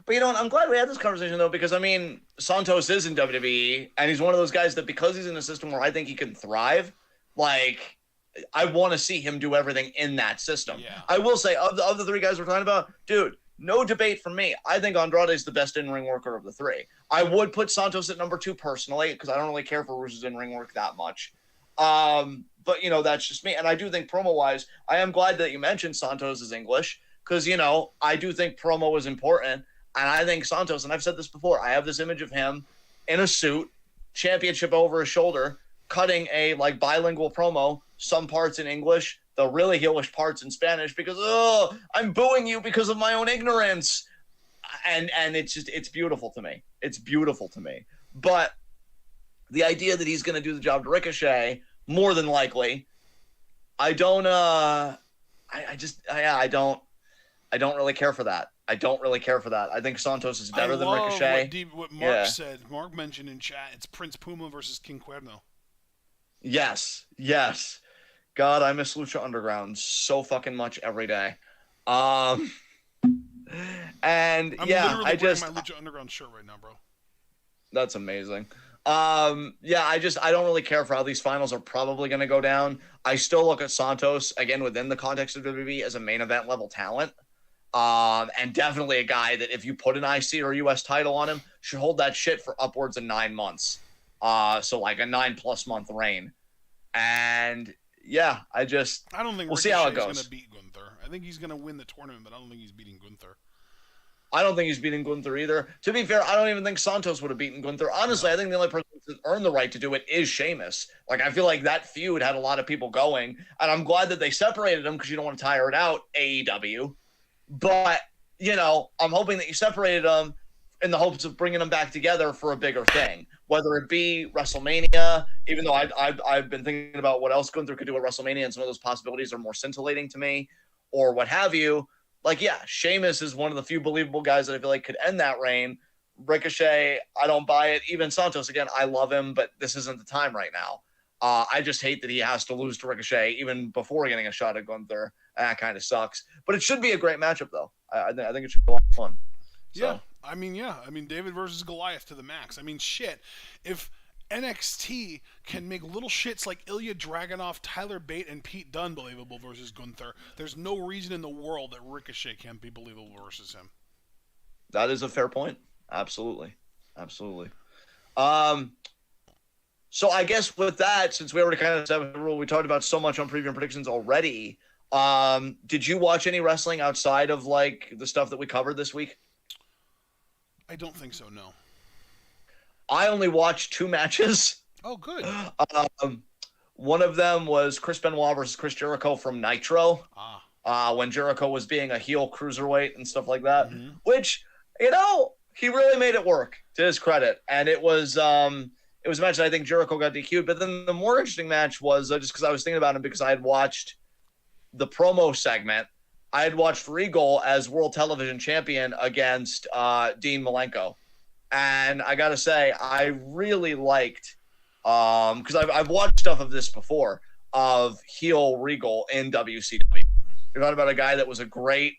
But you know what? I'm glad we had this conversation, though, because, I mean, Santos is in WWE, and he's one of those guys that because he's in a system where I think he can thrive, like, I want to see him do everything in that system. Yeah. I will say, of the three guys we're talking about, dude, no debate from me. I think Andrade's the best in-ring worker of the three. I would put Santos at number 2 personally, because I don't really care for Rush's in-ring work that much. But, you know, that's just me. And I do think promo-wise, I am glad that you mentioned Santos is English, because, you know, I do think promo is important. And I think Santos, and I've said this before, I have this image of him in a suit, championship over his shoulder, cutting a like bilingual promo, some parts in English, the really heelish parts in Spanish, because I'm booing you because of my own ignorance. And it's beautiful to me. It's beautiful to me. But the idea that he's going to do the job to Ricochet, more than likely, I don't really care for that. I don't really care for that. I think Santos is better than Ricochet. What Mark said. Mark mentioned in chat, it's Prince Puma versus King Cuerno. Yes. God, I miss Lucha Underground so fucking much every day. And I'm literally wearing my Lucha Underground shirt right now, bro. That's amazing. I don't really care for how these finals are probably going to go down. I still look at Santos, again, within the context of WWE, as a main event level talent. And definitely a guy that if you put an IC or US title on him, should hold that shit for upwards of 9 months. So like a 9+ month reign. And yeah, I don't think we'll see how it goes. Going to beat Gunther. I think he's going to win the tournament, but I don't think he's beating Gunther. I don't think he's beating Gunther either. To be fair, I don't even think Santos would have beaten Gunther. Honestly, I think the only person to earn the right to do it is Sheamus. Like, I feel like that feud had a lot of people going, and I'm glad that they separated them because you don't want to tire it out, AEW. But, you know, I'm hoping that you separated them in the hopes of bringing them back together for a bigger thing, whether it be WrestleMania, even though I've been thinking about what else Gunther could do at WrestleMania, and some of those possibilities are more scintillating to me, or what have you. Like, yeah, Sheamus is one of the few believable guys that I feel like could end that reign. Ricochet, I don't buy it. Even Santos, again, I love him, but this isn't the time right now. I just hate that he has to lose to Ricochet even before getting a shot at Gunther. That kind of sucks. But it should be a great matchup, though. I think it should be a lot of fun. So. Yeah. I mean, David versus Goliath to the max. I mean, shit. If NXT can make little shits like Ilya Dragunov, Tyler Bate, and Pete Dunne believable versus Gunther, there's no reason in the world that Ricochet can't be believable versus him. That is a fair point. Absolutely. So I guess with that, since we already kind of established the rule, we talked about so much on preview and predictions already, Did you watch any wrestling outside of like the stuff that we covered this week? I don't think so. No. I only watched 2 matches. Oh, good. Um, One of them was Chris Benoit versus Chris Jericho from Nitro. Ah. When Jericho was being a heel cruiserweight and stuff like that, Mm-hmm. which, he really made it work to his credit. And it was a match that I think Jericho got DQ'd. But then the more interesting match was just because I was thinking about him because I had watched the promo segment. I had watched Regal as World Television Champion against Dean Malenko. And I got to say, I really liked, because I've watched stuff of this before, of heel Regal in WCW. You're talking about a guy that was a great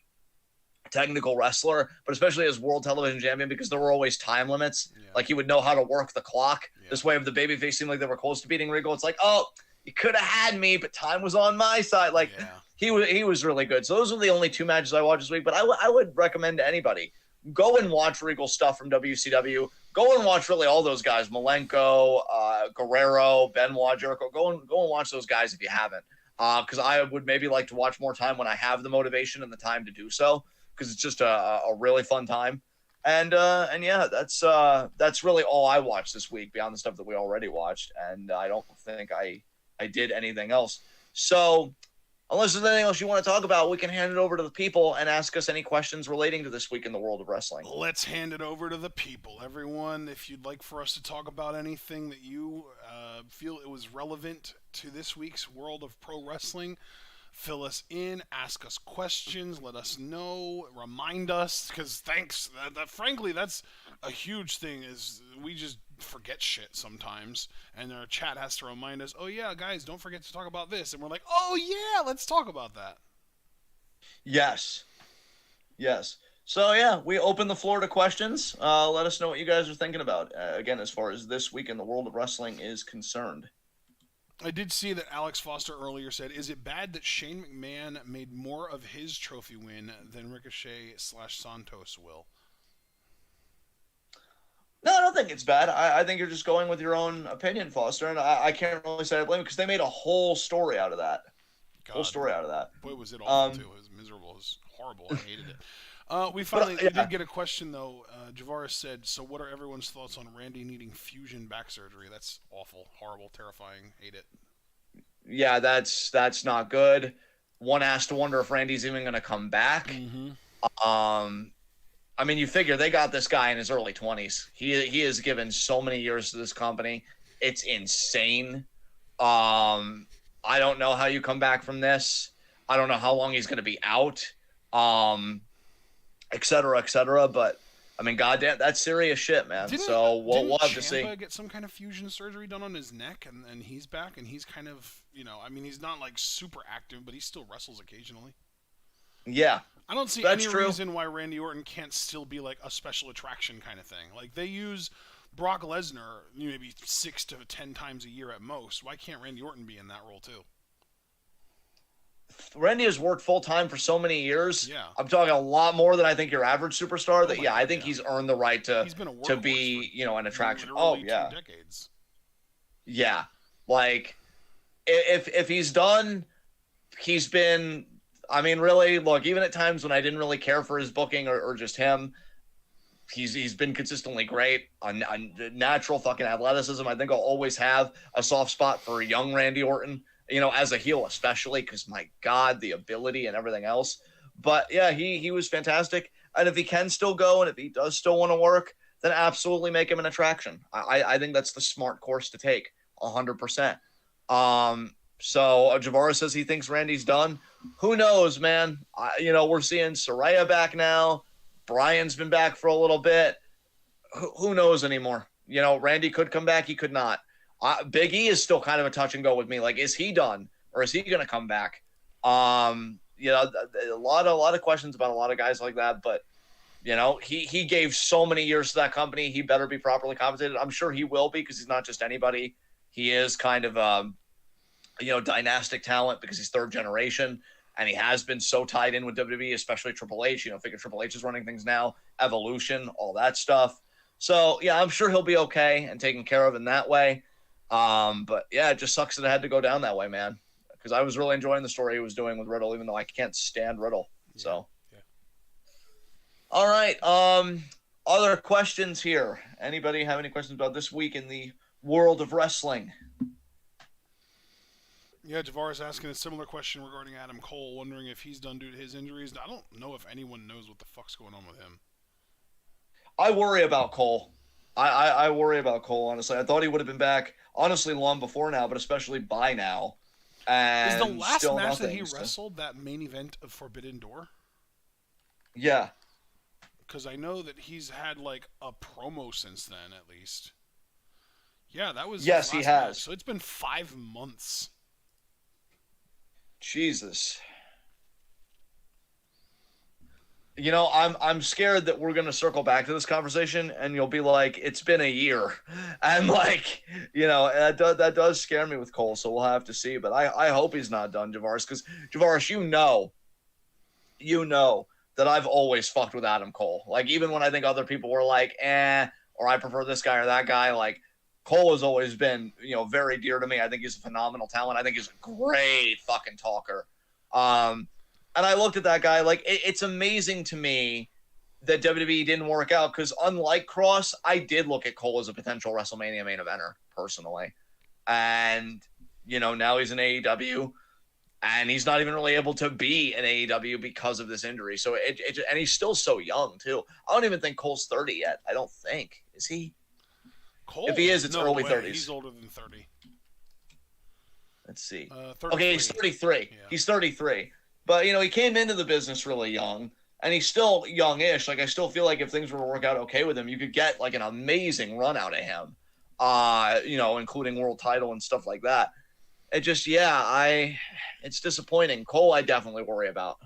technical wrestler, but especially as World Television Champion, because there were always time limits. Yeah. Like, he would know how to work the clock. Yeah. This way, if the babyface seemed like they were close to beating Regal, it's like, oh, you could have had me, but time was on my side. Like, Yeah. he was really good. So those are the only 2 matches I watched this week, but I would recommend to anybody, go and watch Regal stuff from WCW. Go and watch really all those guys, Malenko, Guerrero, Benoit, Jericho. Go and watch those guys if you haven't. Because I would maybe like to watch more time when I have the motivation and the time to do so, because it's just a really fun time. And yeah, that's really all I watched this week beyond the stuff that we already watched. And I don't think I did anything else. So unless there's anything else you want to talk about, we can hand it over to the people and ask us any questions relating to this week in the world of wrestling. Let's hand it over to the people. Everyone, if you'd like for us to talk about anything that you feel it was relevant to this week's world of pro wrestling, fill us in, ask us questions, let us know, remind us, because thanks. Frankly, that's a huge thing, is we just forget shit sometimes, and our chat has to remind us, oh yeah, guys, don't forget to talk about this, and we're like, oh yeah, let's talk about that. Yes. So yeah, we open the floor to questions. Let us know what you guys are thinking about, again, as far as this week in the world of wrestling is concerned. I did see that Alex Foster earlier said, is it bad that Shane McMahon made more of his trophy win than Ricochet/Santos will? No, I don't think it's bad. I think you're just going with your own opinion, Foster, and I can't really say I blame it, because they made a whole story out of that. Boy, was it awful, too. It was miserable. It was horrible. I hated it. We did get a question, though. Javaris said, so what are everyone's thoughts on Randy needing fusion back surgery? That's awful, horrible, terrifying. Hate it. Yeah, that's not good. One has to wonder if Randy's even going to come back. Mm-hmm. I mean, you figure they got this guy in his early 20s. He has given so many years to this company. It's insane. I don't know how you come back from this. I don't know how long he's going to be out, et cetera, et cetera. But, I mean, goddamn, that's serious shit, man. Didn't we'll have to see. Get some kind of fusion surgery done on his neck, and he's back, and he's kind of, I mean, he's not, like, super active, but he still wrestles occasionally. Yeah. I don't see any reason why Randy Orton can't still be like a special attraction kind of thing. Like, they use Brock Lesnar maybe 6 to 10 times a year at most. Why can't Randy Orton be in that role too? Randy has worked full time for so many years. Yeah. I'm talking a lot more than I think your average superstar. I think yeah. he's earned the right to be, an attraction. Oh yeah. 2 decades. Yeah. Like, if he's done, he's been. I mean, really, look, even at times when I didn't really care for his booking or just him, he's been consistently great on natural fucking athleticism. I think I'll always have a soft spot for young Randy Orton, as a heel especially, because, my God, the ability and everything else. But, yeah, he was fantastic. And if he can still go and if he does still want to work, then absolutely make him an attraction. I think that's the smart course to take, 100%. So Javara says he thinks Randy's done. Who knows, man? We're seeing Saraya back now. Brian's been back for a little bit. Who knows anymore? Randy could come back. He could not. Big E is still kind of a touch and go with me. Like, is he done or is he going to come back? A lot of questions about a lot of guys like that. But, he gave so many years to that company. He better be properly compensated. I'm sure he will be, because he's not just anybody. He is kind of dynastic talent because he's third generation, and he has been so tied in with WWE, especially Triple H. Figure Triple H is running things now, Evolution, all that stuff. So yeah, I'm sure he'll be okay and taken care of in that way. But yeah, it just sucks that it had to go down that way, man. because I was really enjoying the story he was doing with Riddle, even though I can't stand Riddle. So, Yeah. all right. Other questions here? Anybody have any questions about this week in the world of wrestling? Yeah, Javar is asking a similar question regarding Adam Cole, wondering if he's done due to his injuries. I don't know if anyone knows what the fuck's going on with him. I worry about Cole. I worry about Cole, honestly. I thought he would have been back, honestly, long before now, but especially by now. Is the And last still match that nothing. he wrestled that main event of Forbidden Door? Yeah. Because I know that he's had like a promo since then, at least. Yeah, that was yes, his last he has. match. So it's been 5 months. Jesus. You know, I'm scared that we're gonna circle back to this conversation, and you'll be like, "It's been a year," and like, you know, that does scare me with Cole. So we'll have to see. But I hope he's not done, Javaris, because Javaris, you know that I've always fucked with Adam Cole. Like even when I think other people were like, or I prefer this guy or that guy, like Cole has always been, very dear to me. I think he's a phenomenal talent. I think he's a great fucking talker. And I looked at that guy, like, it's amazing to me that WWE didn't work out because, unlike Cross, I did look at Cole as a potential WrestleMania main eventer, personally. And, now he's in AEW, and he's not even really able to be in AEW because of this injury. So, and he's still so young, too. I don't even think Cole's 30 yet. I don't think. Is he? Cole? If he is, it's early 30s. He's older than 30. Let's see. 33. Okay, he's 33. Yeah. He's 33. But, he came into the business really young, and he's still youngish. Like, I still feel like if things were to work out okay with him, you could get, like, an amazing run out of him, including world title and stuff like that. It just, it's disappointing. Cole, I definitely worry about.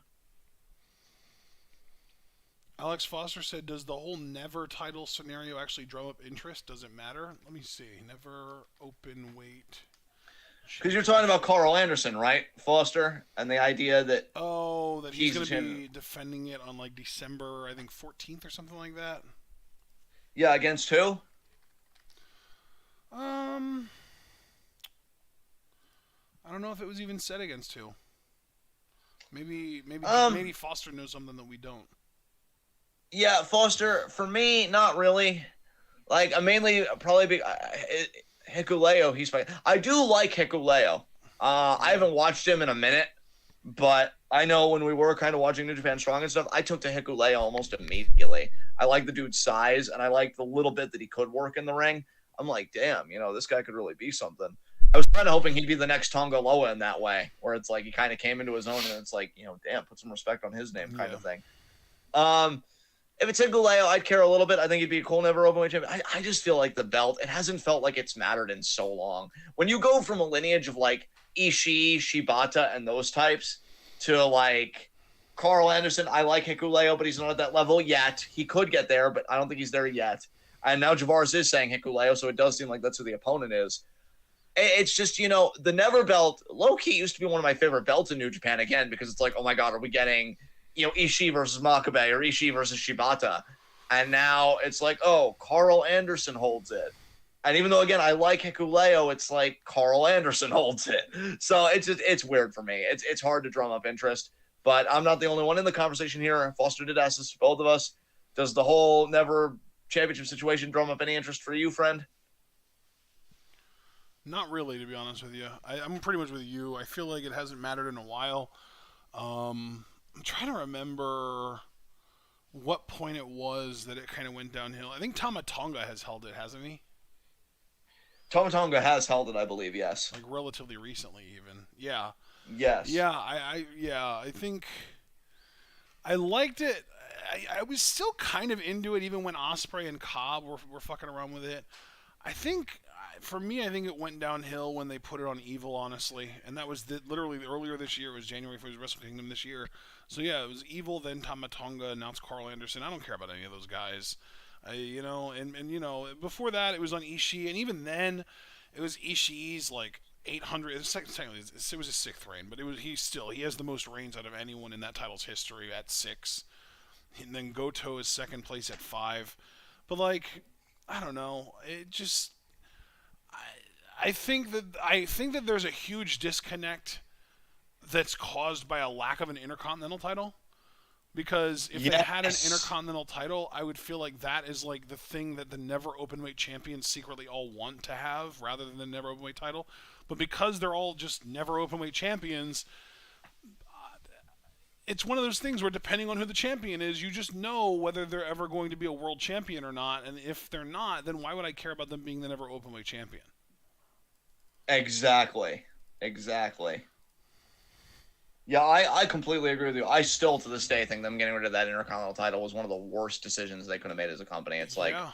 Alex Foster said, does the whole never title scenario actually drum up interest? Does it matter? Let me see. Never open weight. Because you're talking about Carl Anderson, right, Foster? And the idea that... Oh, that he's going to be defending it on, like, December, I think, 14th or something like that? Yeah, against who? I don't know if it was even said against who. Maybe Foster knows something that we don't. Yeah, Foster, for me, not really. Like, I mainly probably... Hikuleo, he's fine. I do like Hikuleo. I haven't watched him in a minute, but I know when we were kind of watching New Japan Strong and stuff, I took to Hikuleo almost immediately. I like the dude's size, and I like the little bit that he could work in the ring. I'm like, damn, this guy could really be something. I was kind of hoping he'd be the next Tonga Loa in that way, where it's like he kind of came into his own, and it's like, damn, put some respect on his name kind of thing. If it's Hikuleo, I'd care a little bit. I think he'd be a cool never openweight champion. I just feel like the belt, it hasn't felt like it's mattered in so long. When you go from a lineage of like Ishii, Shibata, and those types to like Carl Anderson, I like Hikuleo, but he's not at that level yet. He could get there, but I don't think he's there yet. And now Javaris is saying Hikuleo, so it does seem like that's who the opponent is. It's just, the never belt, low-key used to be one of my favorite belts in New Japan again, because it's like, oh my God, are we getting... Ishii versus Makabe or Ishii versus Shibata. And now it's like, oh, Carl Anderson holds it. And even though, again, I like Hikuleo, it's like Carl Anderson holds it. So it's weird for me. It's hard to drum up interest. But I'm not the only one in the conversation here. Foster did ask this to both of us. Does the whole never championship situation drum up any interest for you, friend? Not really, to be honest with you. I'm pretty much with you. I feel like it hasn't mattered in a while. I'm trying to remember what point it was that it kind of went downhill. I think Tama Tonga has held it, hasn't he? Tama Tonga has held it, I believe, yes. Like relatively recently, even. Yeah. Yes. Yeah, I think I liked it. I was still kind of into it, even when Ospreay and Cobb were fucking around with it. I think, for me, I think it went downhill when they put it on Evil, honestly. And that was literally earlier this year. It was January 1st, Wrestle Kingdom this year. So, yeah, it was Evil, then Tama Tonga, now it's Carl Anderson. I don't care about any of those guys. Before that, it was on Ishii. And even then, it was Ishii's, 800. It was his sixth reign. But he has the most reigns out of anyone in that title's history at 6. And then Goto is second place at 5. But, I don't know. It just... I think that there's a huge disconnect that's caused by a lack of an Intercontinental title. Because if they had an Yes. Intercontinental title, I would feel like that is like the thing that the never openweight champions secretly all want to have, rather than the never openweight title. But because they're all just never openweight champions, it's one of those things where depending on who the champion is, you just know whether they're ever going to be a world champion or not. And if they're not, then why would I care about them being the never openweight champion? Exactly. Exactly. Yeah, I completely agree with you. I still, to this day, think them getting rid of that Intercontinental title was one of the worst decisions they could have made as a company. It's like, Yeah.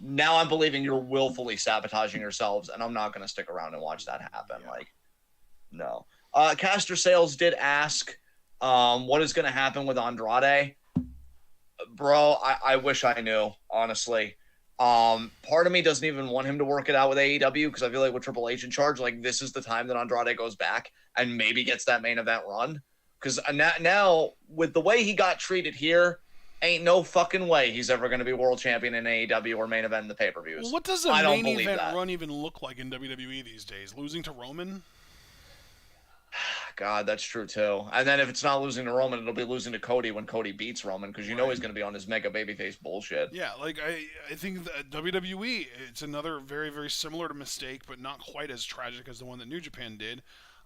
now I'm believing you're willfully sabotaging yourselves, and I'm not going to stick around and watch that happen. Yeah. Like, no. Caster Sales did ask, what is going to happen with Andrade? Bro, I wish I knew, honestly. Part of me doesn't even want him to work it out with AEW because I feel like with Triple H in charge, like this is the time that Andrade goes back and maybe gets that main event run. Because now with the way he got treated here, ain't no fucking way he's ever going to be world champion in AEW or main event in the pay-per-views. Well, what does a I don't main believe event that. run even look like in WWE these days? Losing to Roman? God, that's true too. And then if it's not losing to Roman, it'll be losing to Cody when Cody beats Roman because you know he's going to be on his mega babyface bullshit. Yeah, like I think that WWE, it's another very, very similar to mistake, but not quite as tragic as the one that New Japan did.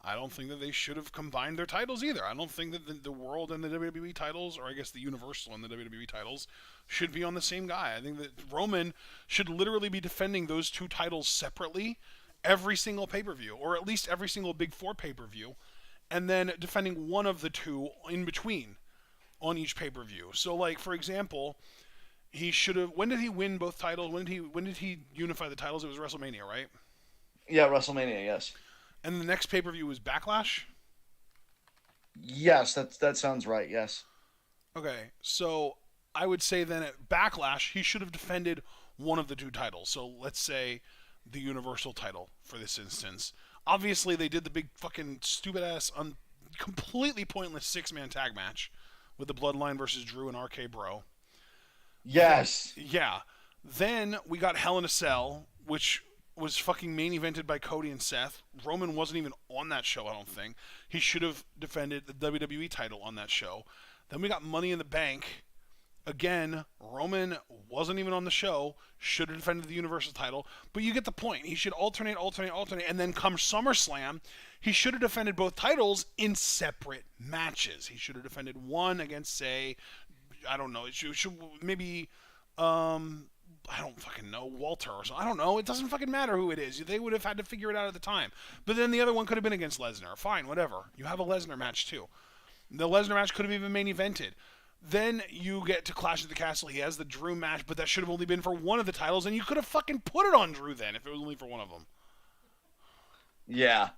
I don't think that they should have combined their titles either. I don't think that the World and the WWE titles, or I guess the Universal and the WWE titles, should be on the same guy. I think that Roman should literally be defending those two titles separately every single pay-per-view, or at least every single Big Four pay-per-view, and then defending one of the two in between on each pay-per-view. So, like, for example, he should have. When did he win both titles? When did he unify the titles? It was WrestleMania, right? Yeah, WrestleMania, yes. And the next pay-per-view was Backlash? Yes, that sounds right, yes. Okay, so I would say then at Backlash, he should have defended one of the two titles. So let's say the Universal title for this instance. Obviously, they did the big fucking stupid-ass, completely pointless six-man tag match with the Bloodline versus Drew and RK Bro. Yes. Yeah. Then we got Hell in a Cell, which was fucking main evented by Cody and Seth. Roman wasn't even on that show, I don't think. He should have defended the WWE title on that show. Then we got Money in the Bank. Again, Roman wasn't even on the show. Should have defended the Universal title. But you get the point. He should alternate. And then come SummerSlam, he should have defended both titles in separate matches. He should have defended one against, say, I don't know. It should maybe, I don't fucking know, Walter or something. I don't know. It doesn't fucking matter who it is. They would have had to figure it out at the time. But then the other one could have been against Lesnar. Fine, whatever. You have a Lesnar match too. The Lesnar match could have even main evented. Then you get to Clash at the Castle. He has the Drew match, but that should have only been for one of the titles, and you could have fucking put it on Drew then if it was only for one of them. Yeah.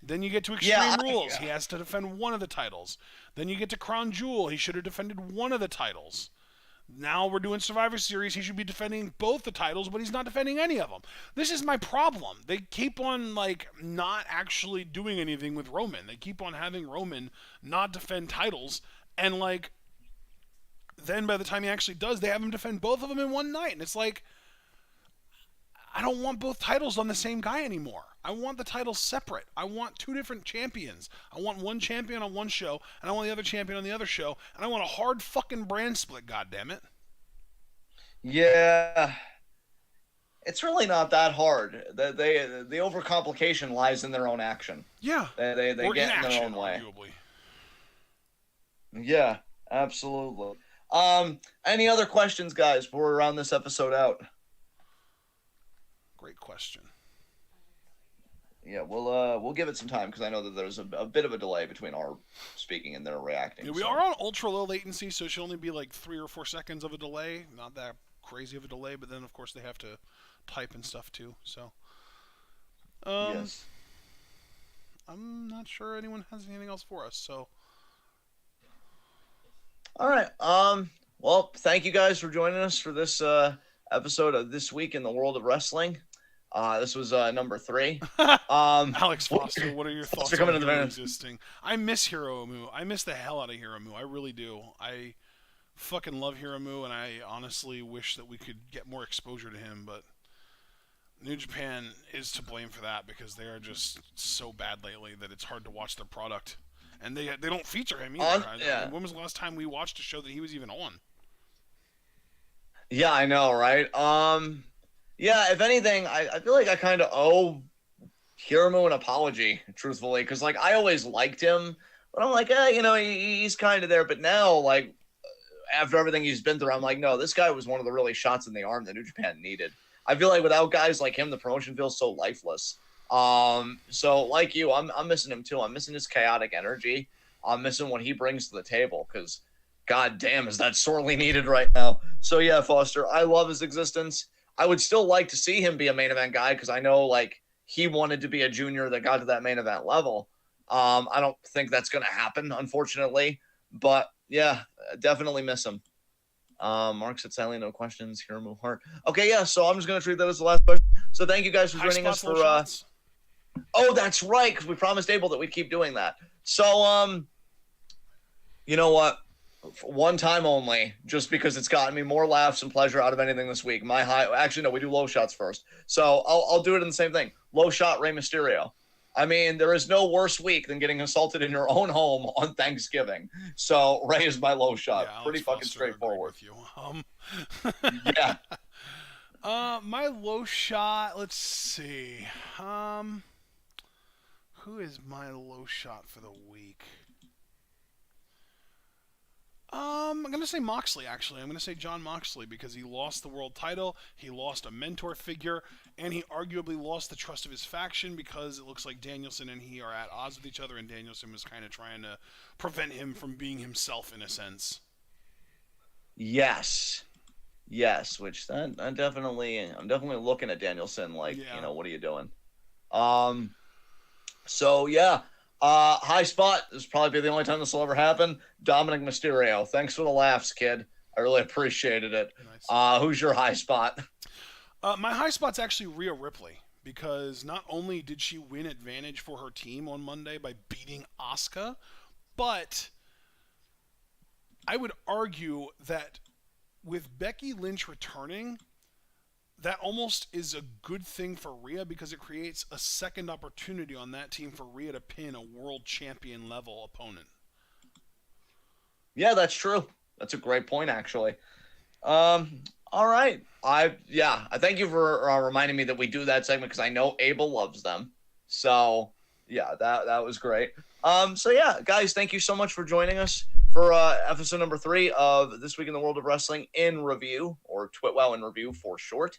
Then you get to Extreme Rules. He has to defend one of the titles. Then you get to Crown Jewel. He should have defended one of the titles. Now we're doing Survivor Series. He should be defending both the titles, but he's not defending any of them. This is my problem. They keep on, like, not actually doing anything with Roman. They keep on having Roman not defend titles, and, like, then by the time he actually does, they have him defend both of them in one night. And it's like, I don't want both titles on the same guy anymore. I want the titles separate. I want two different champions. I want one champion on one show, and I want the other champion on the other show, and I want a hard fucking brand split, goddammit. Yeah. It's really not that hard. The overcomplication lies in their own action. Yeah. They get in their own way. Arguably. Yeah, absolutely. Any other questions, guys, before we round this episode out? Great question. Yeah, we'll give it some time because I know that there's a bit of a delay between our speaking and their reacting. Yeah, we are on ultra low latency, so it should only be like 3 or 4 seconds of a delay. Not that crazy of a delay, but then of course they have to type and stuff too. So, yes. I'm not sure anyone has anything else for us. So, all right. Well, thank you guys for joining us for this episode of This Week in the World of Wrestling. This was number 3. Alex Foster, what are your thoughts on Hero existing? I miss Hiromu. I miss the hell out of Hiromu. I really do. I fucking love Hiromu, and I honestly wish that we could get more exposure to him, but New Japan is to blame for that because they are just so bad lately that it's hard to watch their product. and they don't feature him either. Yeah. I mean, when was the last time we watched a show that he was even on? Yeah, I know, right? Yeah, if anything, I feel like I kind of owe Hiramu an apology, truthfully, because like I always liked him, but I'm like, he's kind of there. But now, like after everything he's been through, I'm like, no, this guy was one of the really shots in the arm that New Japan needed. I feel like without guys like him, the promotion feels so lifeless. So like you, I'm missing him too. I'm missing his chaotic energy. I'm missing what he brings to the table because, god damn, is that sorely needed right now. So yeah, Foster, I love his existence. I would still like to see him be a main event guy because I know like he wanted to be a junior that got to that main event level. I don't think that's going to happen, unfortunately. But yeah, definitely miss him. Mark said sadly no questions. Hiramu Hart. Okay, yeah. So I'm just going to treat that as the last question. So thank you guys for joining us for. Oh, that's right, because we promised Abel that we'd keep doing that. So you know what? One time only, just because it's gotten me more laughs and pleasure out of anything this week. Actually, no, we do low shots first. So I'll do it in the same thing. Low shot Rey Mysterio. I mean, there is no worse week than getting assaulted in your own home on Thanksgiving. So Rey is my low shot. Yeah, pretty fucking straightforward. With you. Yeah. My low shot. Let's see. Who is my low shot for the week? I'm going to say Moxley, actually. I'm going to say Jon Moxley because he lost the world title, he lost a mentor figure, and he arguably lost the trust of his faction because it looks like Danielson and he are at odds with each other, and Danielson was kind of trying to prevent him from being himself in a sense. Yes, which I'm definitely looking at Danielson like, what are you doing? So, yeah. High spot. This will probably be the only time this will ever happen. Dominic Mysterio. Thanks for the laughs, kid. I really appreciated it. Nice. Who's your high spot? My high spot's actually Rhea Ripley because not only did she win advantage for her team on Monday by beating Asuka, but I would argue that with Becky Lynch returning, that almost is a good thing for Rhea because it creates a second opportunity on that team for Rhea to pin a world champion level opponent. Yeah, that's true. That's a great point, actually. All right. I thank you for reminding me that we do that segment because I know Abel loves them. So yeah, that was great. So yeah, guys, thank you so much for joining us for episode number 3 of This Week in the World of Wrestling in Review, or TWitWoW in Review for short.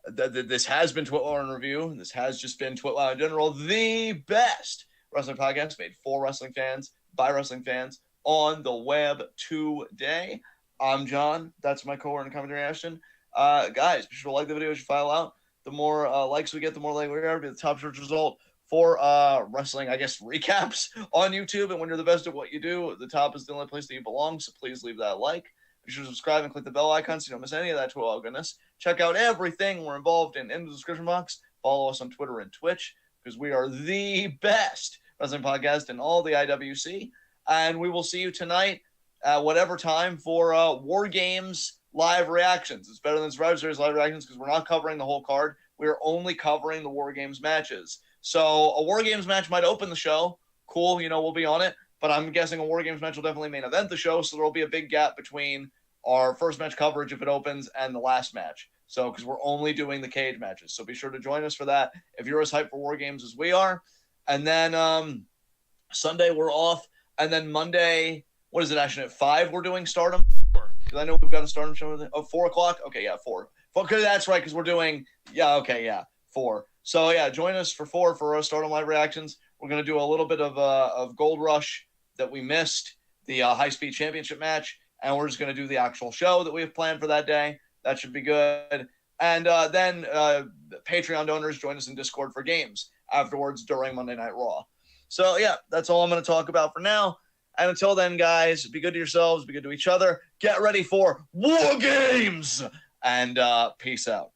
This has been TWitWoW in Review. This has just been TWitWoW in general, the best wrestling podcast made for wrestling fans, by wrestling fans, on the web today. I'm John. That's my co-worker and commentary, Ashton. Guys, be sure to like the video as you file out. The more likes we get, the more likely we are to be the top search result for wrestling, I guess, recaps on YouTube. And when you're the best at what you do, the top is the only place that you belong. So please leave that like. Be sure to subscribe and click the bell icon so you don't miss any of that TWitWoW goodness. Check out everything we're involved in the description box. Follow us on Twitter and Twitch because we are the best wrestling podcast in all the IWC. And we will see you tonight at whatever time for War Games live reactions. It's better than Survivor Series live reactions because we're not covering the whole card. We're only covering the War Games matches. So a War Games match might open the show. Cool, we'll be on it. But I'm guessing a War Games match will definitely main event the show, so there will be a big gap between our first match coverage if it opens and the last match. So, because we're only doing the cage matches. So be sure to join us for that if you're as hyped for War Games as we are. And then Sunday we're off. And then Monday, what is it, Ashton? At 5 we're doing Stardom? Because I know we've got a Stardom show. 4 o'clock? Okay, yeah, 4. Okay, that's right, because we're doing, 4. So, yeah, join us for 4 for Stardom Live reactions. We're going to do a little bit of Gold Rush that we missed, the high-speed championship match, and we're just going to do the actual show that we have planned for that day. That should be good. And then Patreon donors join us in Discord for games afterwards during Monday Night Raw. So, yeah, that's all I'm going to talk about for now. And until then, guys, be good to yourselves, be good to each other. Get ready for War Games! And peace out.